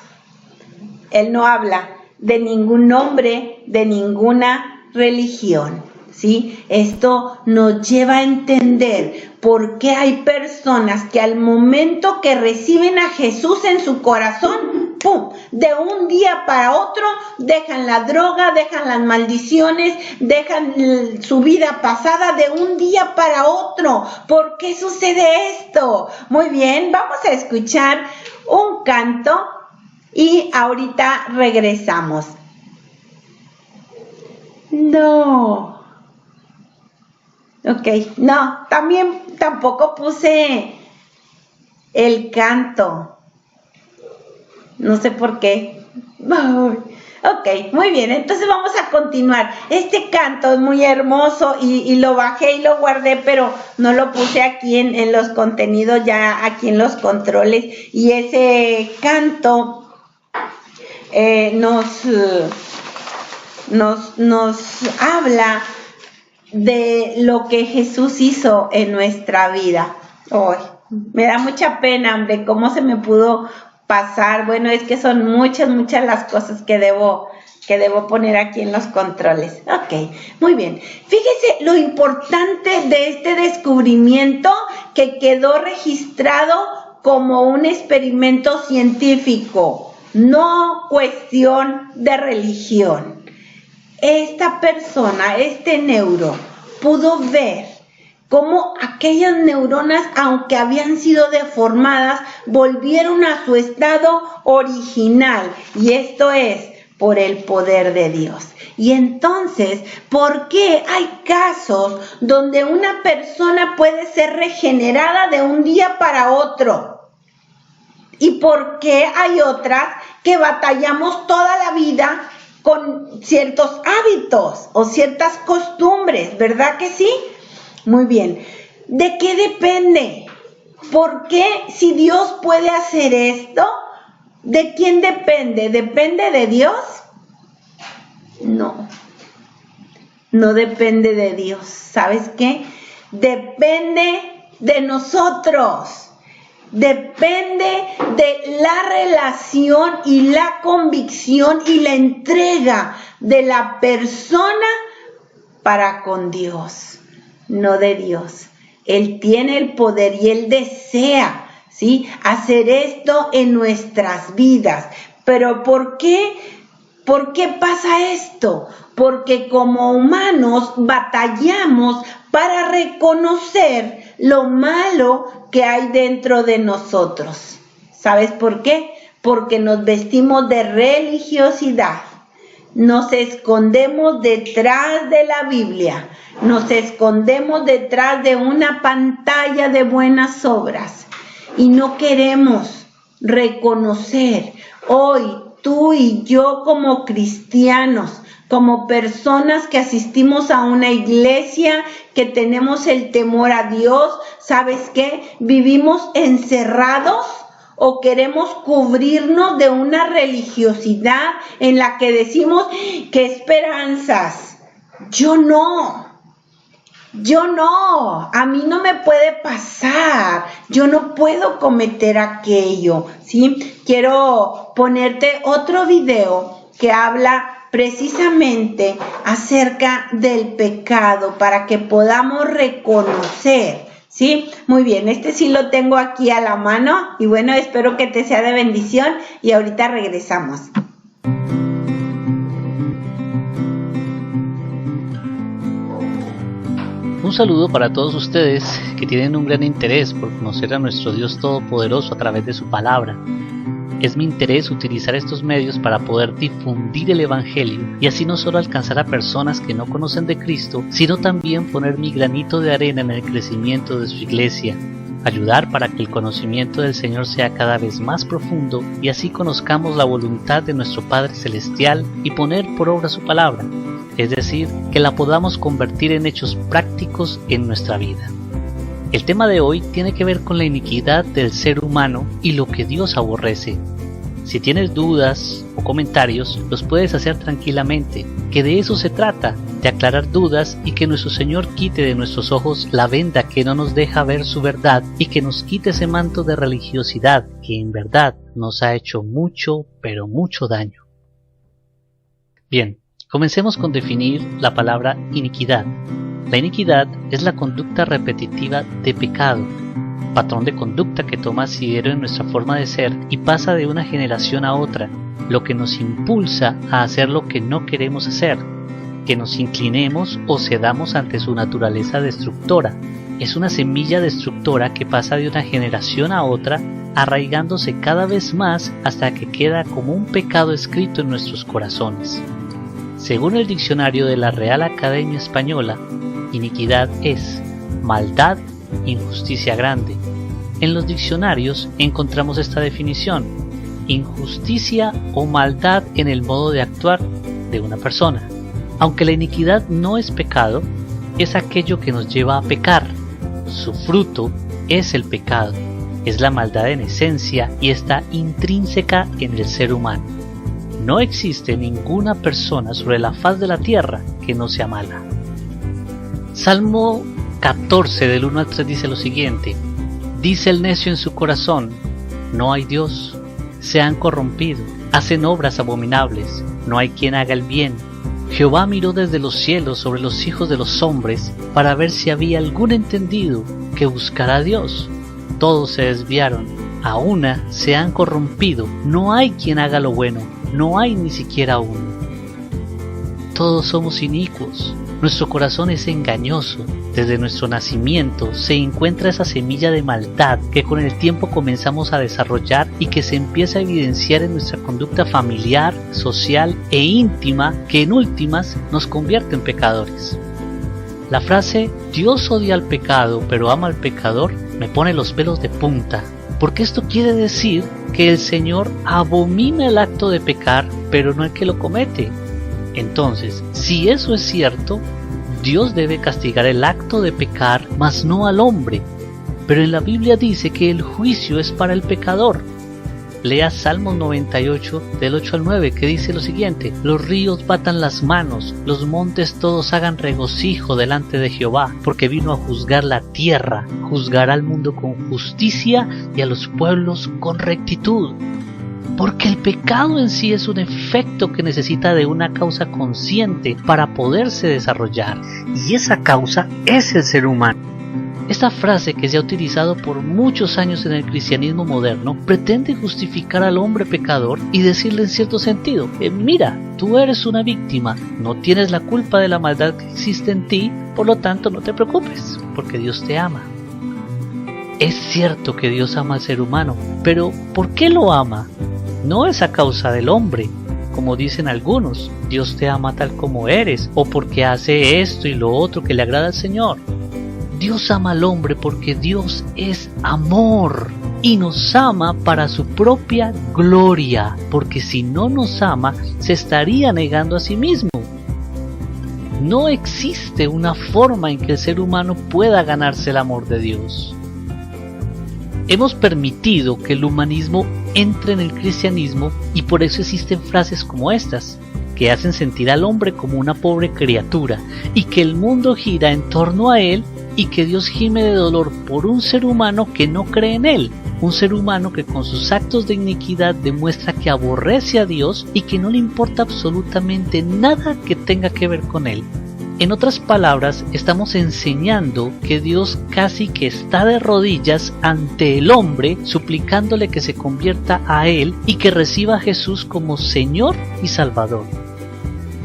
[SPEAKER 2] Él no habla de ningún nombre, de ninguna religión, ¿sí? Esto nos lleva a entender por qué hay personas que al momento que reciben a Jesús en su corazón, ¡pum!, de un día para otro dejan la droga, dejan las maldiciones, dejan su vida pasada de un día para otro. ¿Por qué sucede esto? Muy bien, vamos a escuchar un canto y ahorita regresamos. No Ok, no, tampoco puse el canto. No sé por qué. Ok, muy bien, entonces vamos a continuar. Este canto es muy hermoso y lo bajé y lo guardé, pero no lo puse aquí en los contenidos, ya aquí en los controles. Y ese canto nos habla de lo que Jesús hizo en nuestra vida. Me da mucha pena de cómo se me pudo pasar. Bueno, es que son muchas las cosas que debo poner aquí en los controles. Ok, muy bien. Fíjese lo importante de este descubrimiento que quedó registrado como un experimento científico, no cuestión de religión. Esta persona, este neuro, pudo ver cómo aquellas neuronas, aunque habían sido deformadas, volvieron a su estado original. Y esto es por el poder de Dios. Y entonces, ¿por qué hay casos donde una persona puede ser regenerada de un día para otro? ¿Y por qué hay otras que batallamos toda la vida con ciertos hábitos o ciertas costumbres? ¿Verdad que sí? Muy bien. ¿De qué depende? ¿Por qué si Dios puede hacer esto? ¿De quién depende? ¿Depende de Dios? No. No depende de Dios. ¿Sabes qué? Depende de nosotros. Depende de la relación y la convicción y la entrega de la persona para con Dios. No de Dios. Él tiene el poder y Él desea, ¿sí?, hacer esto en nuestras vidas. Pero ¿por qué? ¿Por qué pasa esto? Porque como humanos batallamos para reconocer lo malo que hay dentro de nosotros. ¿Sabes por qué? Porque nos vestimos de religiosidad. Nos escondemos detrás de la Biblia, nos escondemos detrás de una pantalla de buenas obras y no queremos reconocer hoy tú y yo como cristianos, como personas que asistimos a una iglesia, que tenemos el temor a Dios. ¿Sabes qué? Vivimos encerrados o queremos cubrirnos de una religiosidad en la que decimos, ¿qué esperanzas? Yo no, a mí no me puede pasar, yo no puedo cometer aquello, ¿sí? Quiero ponerte otro video que habla precisamente acerca del pecado para que podamos reconocer. ¿Sí? Muy bien, este sí lo tengo aquí a la mano y bueno, espero que te sea de bendición y ahorita regresamos.
[SPEAKER 4] Un saludo para todos ustedes que tienen un gran interés por conocer a nuestro Dios Todopoderoso a través de su palabra. Es mi interés utilizar estos medios para poder difundir el Evangelio y así no solo alcanzar a personas que no conocen de Cristo, sino también poner mi granito de arena en el crecimiento de su iglesia, ayudar para que el conocimiento del Señor sea cada vez más profundo y así conozcamos la voluntad de nuestro Padre Celestial y poner por obra su palabra, es decir, que la podamos convertir en hechos prácticos en nuestra vida. El tema de hoy tiene que ver con la iniquidad del ser humano y lo que Dios aborrece. Si tienes dudas o comentarios, los puedes hacer tranquilamente, que de eso se trata, de aclarar dudas y que nuestro Señor quite de nuestros ojos la venda que no nos deja ver su verdad y que nos quite ese manto de religiosidad que en verdad nos ha hecho mucho, pero mucho daño. Bien, comencemos con definir la palabra iniquidad. La iniquidad es la conducta repetitiva de pecado, patrón de conducta que toma asidero en nuestra forma de ser y pasa de una generación a otra, lo que nos impulsa a hacer lo que no queremos hacer, que nos inclinemos o cedamos ante su naturaleza destructora. Es una semilla destructora que pasa de una generación a otra, arraigándose cada vez más hasta que queda como un pecado escrito en nuestros corazones. Según el diccionario de la Real Academia Española, Iniquidad es maldad, injusticia grande. En los diccionarios encontramos esta definición: injusticia o maldad en el modo de actuar de una persona. Aunque la iniquidad no es pecado, es aquello que nos lleva a pecar. Su fruto es el pecado, es la maldad en esencia y está intrínseca en el ser humano. No existe ninguna persona sobre la faz de la tierra que no sea mala. Salmo 14 del 1 al 3 dice lo siguiente: dice el necio en su corazón, no hay Dios, se han corrompido, hacen obras abominables, no hay quien haga el bien. Jehová miró desde los cielos sobre los hijos de los hombres para ver si había algún entendido que buscara a Dios. Todos se desviaron, a una se han corrompido, no hay quien haga lo bueno, no hay ni siquiera uno. Todos somos inicuos, nuestro corazón es engañoso. Desde nuestro nacimiento se encuentra esa semilla de maldad que con el tiempo comenzamos a desarrollar y que se empieza a evidenciar en nuestra conducta familiar, social e íntima, que en últimas nos convierte en pecadores. La frase Dios odia al pecado pero ama al pecador me pone los pelos de punta, porque esto quiere decir que el Señor abomina el acto de pecar pero no el que lo comete. Entonces, si eso es cierto, Dios debe castigar el acto de pecar, mas no al hombre. Pero en la Biblia dice que el juicio es para el pecador. Lea Salmos 98 del 8 al 9 que dice lo siguiente: los ríos batan las manos, los montes todos hagan regocijo delante de Jehová, porque vino a juzgar la tierra, juzgará al mundo con justicia y a los pueblos con rectitud. Porque el pecado en sí es un efecto que necesita de una causa consciente para poderse desarrollar, y esa causa es el ser humano. Esta frase, que se ha utilizado por muchos años en el cristianismo moderno, pretende justificar al hombre pecador y decirle en cierto sentido: mira, tú eres una víctima, no tienes la culpa de la maldad que existe en ti, por lo tanto no te preocupes, porque Dios te ama. Es cierto que Dios ama al ser humano, pero ¿por qué lo ama? No es a causa del hombre, como dicen algunos: Dios te ama tal como eres, o porque hace esto y lo otro que le agrada al Señor. Dios ama al hombre porque Dios es amor y nos ama para su propia gloria, porque si no nos ama, se estaría negando a sí mismo. No existe una forma en que el ser humano pueda ganarse el amor de Dios. Hemos permitido que el humanismo entre en el cristianismo y por eso existen frases como estas, que hacen sentir al hombre como una pobre criatura y que el mundo gira en torno a él y que Dios gime de dolor por un ser humano que no cree en él, un ser humano que con sus actos de iniquidad demuestra que aborrece a Dios y que no le importa absolutamente nada que tenga que ver con él. En otras palabras, estamos enseñando que Dios casi que está de rodillas ante el hombre, suplicándole que se convierta a Él y que reciba a Jesús como Señor y Salvador.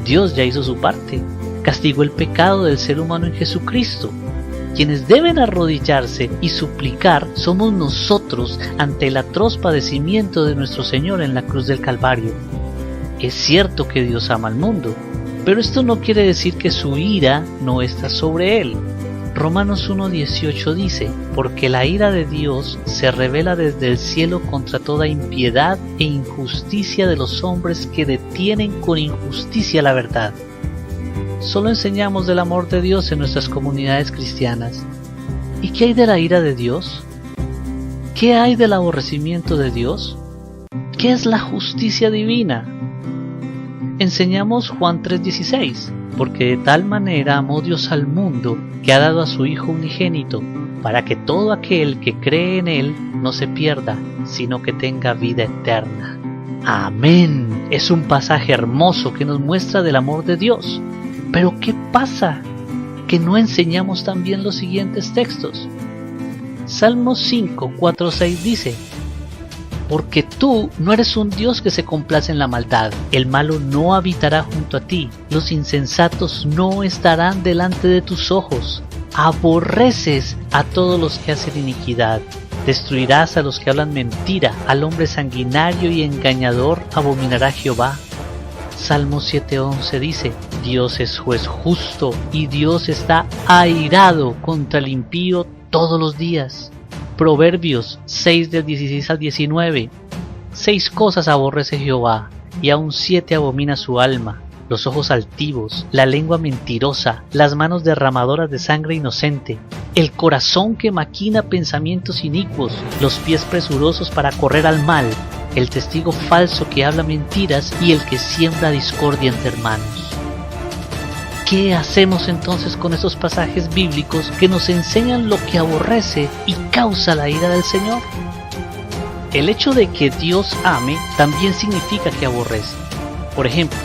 [SPEAKER 4] Dios ya hizo su parte, castigó el pecado del ser humano en Jesucristo. Quienes deben arrodillarse y suplicar somos nosotros ante el atroz padecimiento de nuestro Señor en la cruz del Calvario. Es cierto que Dios ama al mundo, pero esto no quiere decir que su ira no está sobre él. Romanos 1:18 dice: porque la ira de Dios se revela desde el cielo contra toda impiedad e injusticia de los hombres que detienen con injusticia la verdad. Solo enseñamos del amor de Dios en nuestras comunidades cristianas. ¿Y qué hay de la ira de Dios? ¿Qué hay del aborrecimiento de Dios? ¿Qué es la justicia divina? Enseñamos Juan 3:16, porque de tal manera amó Dios al mundo que ha dado a su Hijo unigénito, para que todo aquel que cree en Él no se pierda, sino que tenga vida eterna. Amén. Es un pasaje hermoso que nos muestra del amor de Dios. Pero ¿qué pasa? Que no enseñamos también los siguientes textos. Salmos 5:4-6 dice: porque tú no eres un Dios que se complace en la maldad, el malo no habitará junto a ti, los insensatos no estarán delante de tus ojos, aborreces a todos los que hacen iniquidad, destruirás a los que hablan mentira, al hombre sanguinario y engañador abominará Jehová. Salmo 7:11 dice: Dios es juez justo y Dios está airado contra el impío todos los días. Proverbios 6 del 16 al 19. 6 cosas aborrece Jehová, y aun 7 abomina su alma: los ojos altivos, la lengua mentirosa, las manos derramadoras de sangre inocente, el corazón que maquina pensamientos inicuos, los pies presurosos para correr al mal, el testigo falso que habla mentiras y el que siembra discordia entre hermanos. ¿Qué hacemos entonces con esos pasajes bíblicos que nos enseñan lo que aborrece y causa la ira del Señor? El hecho de que Dios ame también significa que aborrece. Por ejemplo,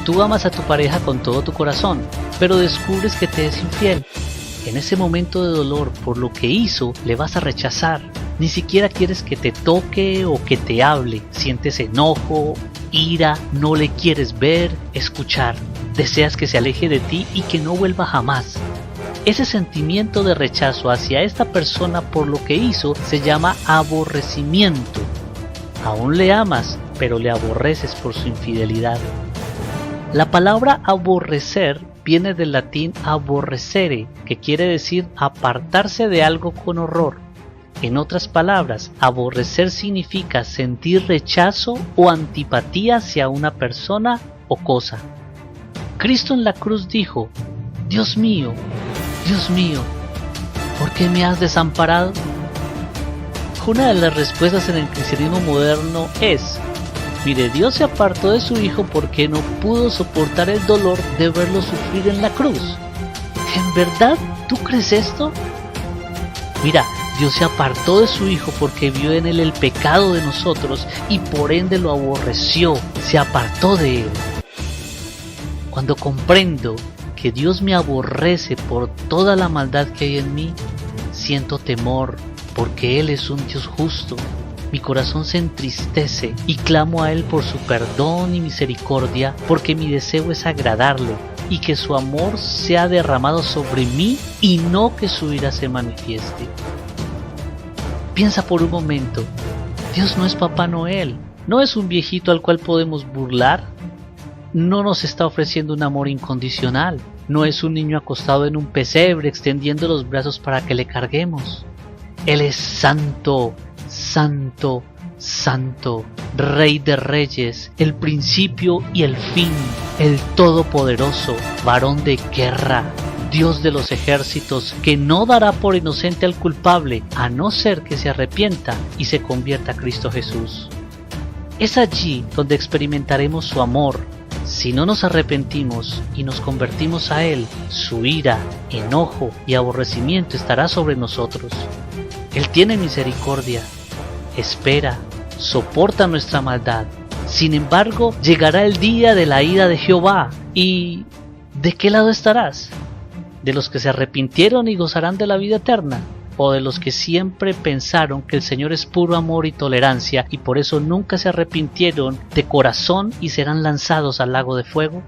[SPEAKER 4] tú amas a tu pareja con todo tu corazón, pero descubres que te es infiel. En ese momento de dolor por lo que hizo, le vas a rechazar. Ni siquiera quieres que te toque o que te hable. Sientes enojo, ira, no le quieres ver, escuchar. Deseas que se aleje de ti y que no vuelva jamás. Ese sentimiento de rechazo hacia esta persona por lo que hizo se llama aborrecimiento. Aún le amas, pero le aborreces por su infidelidad. La palabra aborrecer viene del latín aborrecere, que quiere decir apartarse de algo con horror. En otras palabras, aborrecer significa sentir rechazo o antipatía hacia una persona o cosa. Cristo en la cruz dijo: Dios mío, ¿por qué me has desamparado? Una de las respuestas en el cristianismo moderno es: mire, Dios se apartó de su Hijo porque no pudo soportar el dolor de verlo sufrir en la cruz. ¿En verdad tú crees esto? Mira, Dios se apartó de su Hijo porque vio en él el pecado de nosotros y por ende lo aborreció, se apartó de él. Cuando comprendo que Dios me aborrece por toda la maldad que hay en mí, siento temor porque Él es un Dios justo. Mi corazón se entristece y clamo a Él por su perdón y misericordia, porque mi deseo es agradarle y que su amor sea derramado sobre mí y no que su ira se manifieste. Piensa por un momento, Dios no es Papá Noel, no es un viejito al cual podemos burlar, no nos está ofreciendo un amor incondicional, no es un niño acostado en un pesebre extendiendo los brazos para que le carguemos. Él es santo, santo, santo, Rey de reyes, el principio y el fin, el todopoderoso, varón de guerra, Dios de los ejércitos, que no dará por inocente al culpable, a no ser que se arrepienta y se convierta a Cristo Jesús. Es allí donde experimentaremos su amor. Si no nos arrepentimos y nos convertimos a Él, su ira, enojo y aborrecimiento estará sobre nosotros. Él tiene misericordia, espera, soporta nuestra maldad. Sin embargo, llegará el día de la ira de Jehová. ¿Y de qué lado estarás? ¿De los que se arrepintieron y gozarán de la vida eterna? ¿O de los que siempre pensaron que el Señor es puro amor y tolerancia y por eso nunca se arrepintieron de corazón y serán lanzados al lago de fuego?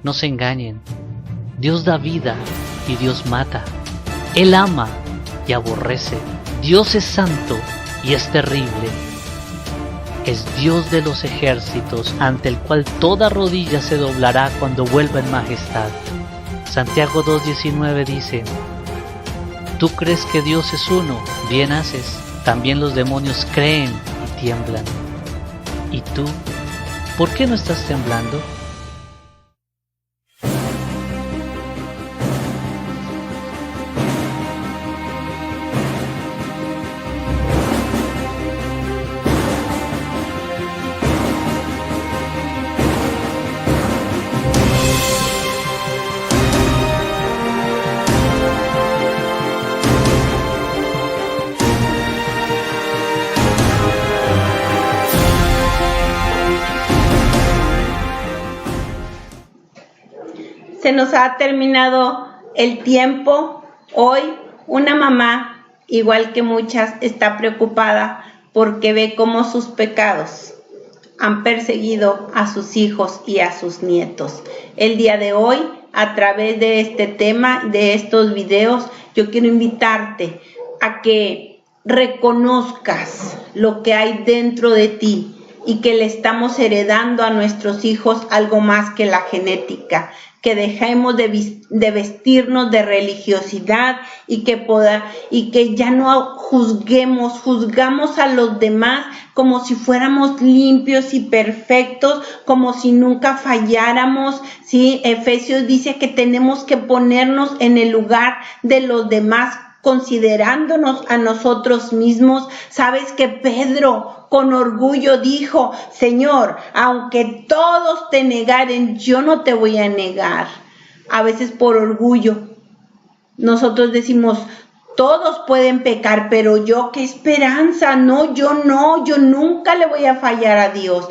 [SPEAKER 4] No se engañen. Dios da vida y Dios mata. Él ama y aborrece. Dios es santo y es terrible. Es Dios de los ejércitos, ante el cual toda rodilla se doblará cuando vuelva en majestad. Santiago 2:19 dice: Tú crees que Dios es uno, bien haces, también los demonios creen y tiemblan. ¿Y tú? ¿Por qué no estás temblando?
[SPEAKER 2] Se nos ha terminado el tiempo. Hoy una mamá, igual que muchas, está preocupada porque ve cómo sus pecados han perseguido a sus hijos y a sus nietos. El día de hoy, a través de este tema, de estos videos, yo quiero invitarte a que reconozcas lo que hay dentro de ti y que le estamos heredando a nuestros hijos algo más que la genética, que dejemos de vestirnos de religiosidad y que ya no juzgamos a los demás como si fuéramos limpios y perfectos, como si nunca falláramos, ¿sí? Efesios dice que tenemos que ponernos en el lugar de los demás, considerándonos a nosotros mismos. Sabes que Pedro con orgullo dijo: Señor, aunque todos te negaren, yo no te voy a negar. A veces por orgullo nosotros decimos: todos pueden pecar, pero yo qué esperanza, no, yo nunca le voy a fallar a Dios.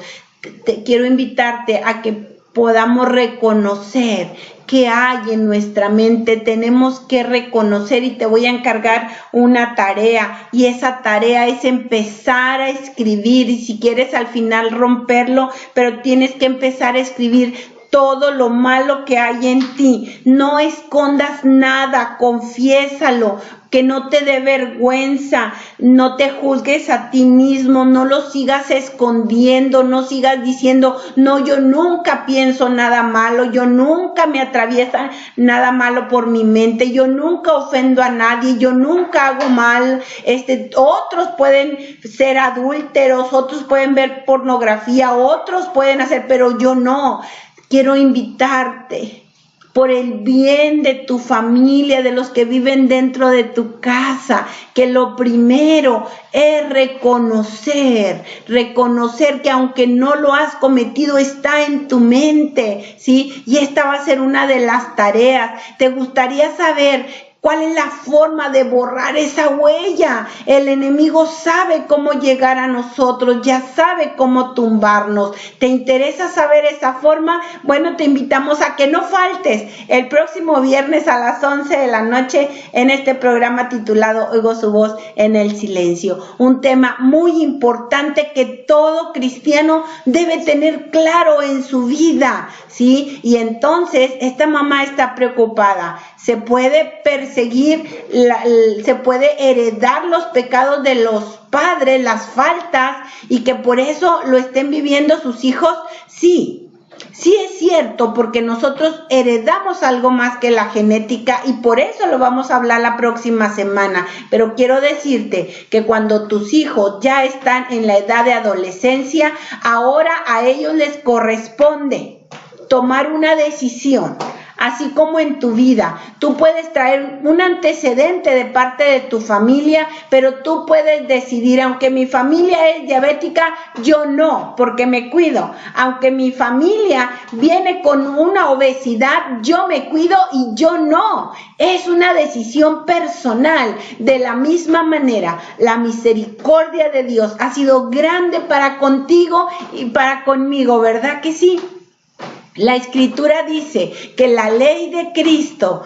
[SPEAKER 2] Quiero invitarte a que podamos reconocer que hay en nuestra mente. Tenemos que reconocer, y te voy a encargar una tarea, y esa tarea es empezar a escribir, y si quieres al final romperlo, pero tienes que empezar a escribir todo lo malo que hay en ti. No escondas nada, confiésalo, que no te dé vergüenza, no te juzgues a ti mismo, no lo sigas escondiendo, no sigas diciendo: no, yo nunca pienso nada malo, yo nunca me atraviesa nada malo por mi mente, yo nunca ofendo a nadie, yo nunca hago mal. Otros pueden ser adúlteros, otros pueden ver pornografía, otros pueden hacer, pero yo no. Quiero invitarte, por el bien de tu familia, de los que viven dentro de tu casa, que lo primero es reconocer que aunque no lo has cometido, está en tu mente, ¿sí? Y esta va a ser una de las tareas. ¿Te gustaría saber cuál es la forma de borrar esa huella? El enemigo sabe cómo llegar a nosotros, ya sabe cómo tumbarnos. ¿Te interesa saber esa forma? Bueno, te invitamos a que no faltes el próximo viernes a las 11 de la noche en este programa titulado Oigo su voz en el silencio. Un tema muy importante que todo cristiano debe tener claro en su vida, ¿sí? Y entonces esta mamá está preocupada. Se puede perseguir, se puede heredar los pecados de los padres, las faltas, y que por eso lo estén viviendo sus hijos. Sí es cierto, porque nosotros heredamos algo más que la genética, y por eso lo vamos a hablar la próxima semana. Pero quiero decirte que cuando tus hijos ya están en la edad de adolescencia, ahora a ellos les corresponde tomar una decisión. Así como en tu vida, tú puedes traer un antecedente de parte de tu familia, pero tú puedes decidir: aunque mi familia es diabética, yo no, porque me cuido. Aunque mi familia viene con una obesidad, yo me cuido y yo no. Es una decisión personal. De la misma manera, la misericordia de Dios ha sido grande para contigo y para conmigo, ¿verdad que sí? La Escritura dice que la ley de Cristo,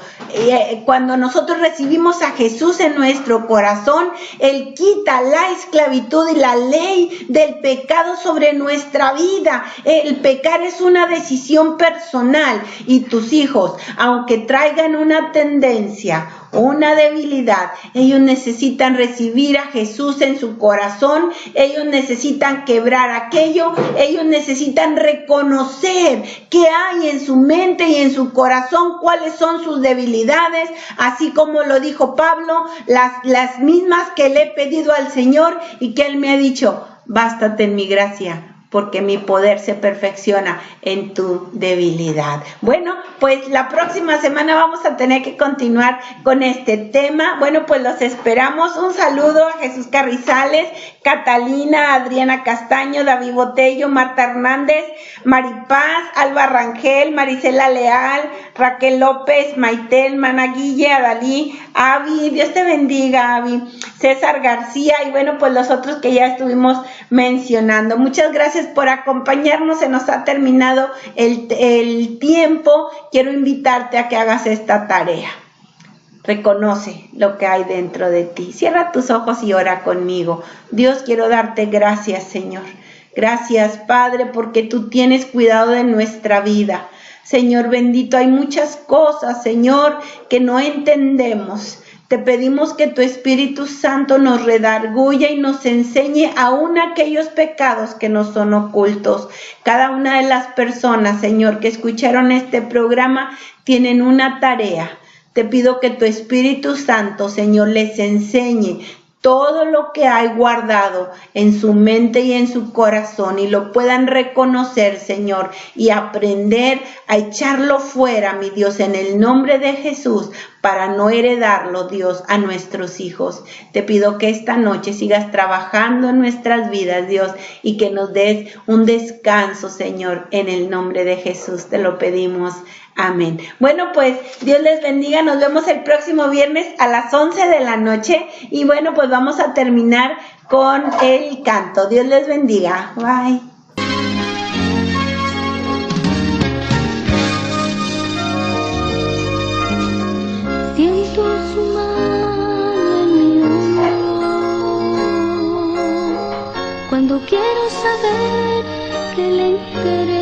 [SPEAKER 2] cuando nosotros recibimos a Jesús en nuestro corazón, Él quita la esclavitud y la ley del pecado sobre nuestra vida. El pecar es una decisión personal, y tus hijos, aunque traigan una tendencia, una debilidad, ellos necesitan recibir a Jesús en su corazón, ellos necesitan quebrar aquello, ellos necesitan reconocer qué hay en su mente y en su corazón, cuáles son sus debilidades, así como lo dijo Pablo, las mismas que le he pedido al Señor, y que Él me ha dicho: bástate en mi gracia, porque mi poder se perfecciona en tu debilidad. Bueno, pues la próxima semana vamos a tener que continuar con este tema. Bueno, pues los esperamos. Un saludo a Jesús Carrizales, Catalina, Adriana Castaño, David Botello, Marta Hernández, Maripaz, Alba Rangel, Marisela Leal, Raquel López, Maitel, Mana Guille, Adalí, Avi, Dios te bendiga, Avi, César García, y bueno, pues los otros que ya estuvimos mencionando. Muchas gracias por acompañarnos. Se nos ha terminado el tiempo. Quiero invitarte a que hagas esta tarea. Reconoce lo que hay dentro de ti. Cierra tus ojos y ora conmigo. Dios, quiero darte gracias, Señor. Gracias, Padre, porque tú tienes cuidado de nuestra vida. Señor bendito, hay muchas cosas, Señor, que no entendemos. Te pedimos que tu Espíritu Santo nos redarguya y nos enseñe aún aquellos pecados que nos son ocultos. Cada una de las personas, Señor, que escucharon este programa, tienen una tarea. Te pido que tu Espíritu Santo, Señor, les enseñe todo lo que hay guardado en su mente y en su corazón y lo puedan reconocer, Señor, y aprender a echarlo fuera, mi Dios, en el nombre de Jesús, para no heredarlo, Dios, a nuestros hijos. Te pido que esta noche sigas trabajando en nuestras vidas, Dios, y que nos des un descanso, Señor, en el nombre de Jesús. Te lo pedimos. Amén. Bueno, pues Dios les bendiga. Nos vemos el próximo viernes a las 11 de la noche. Y bueno, pues vamos a terminar con el canto. Dios les bendiga. Bye.
[SPEAKER 1] Siento su mano en mi hombro cuando quiero saber qué le interesa.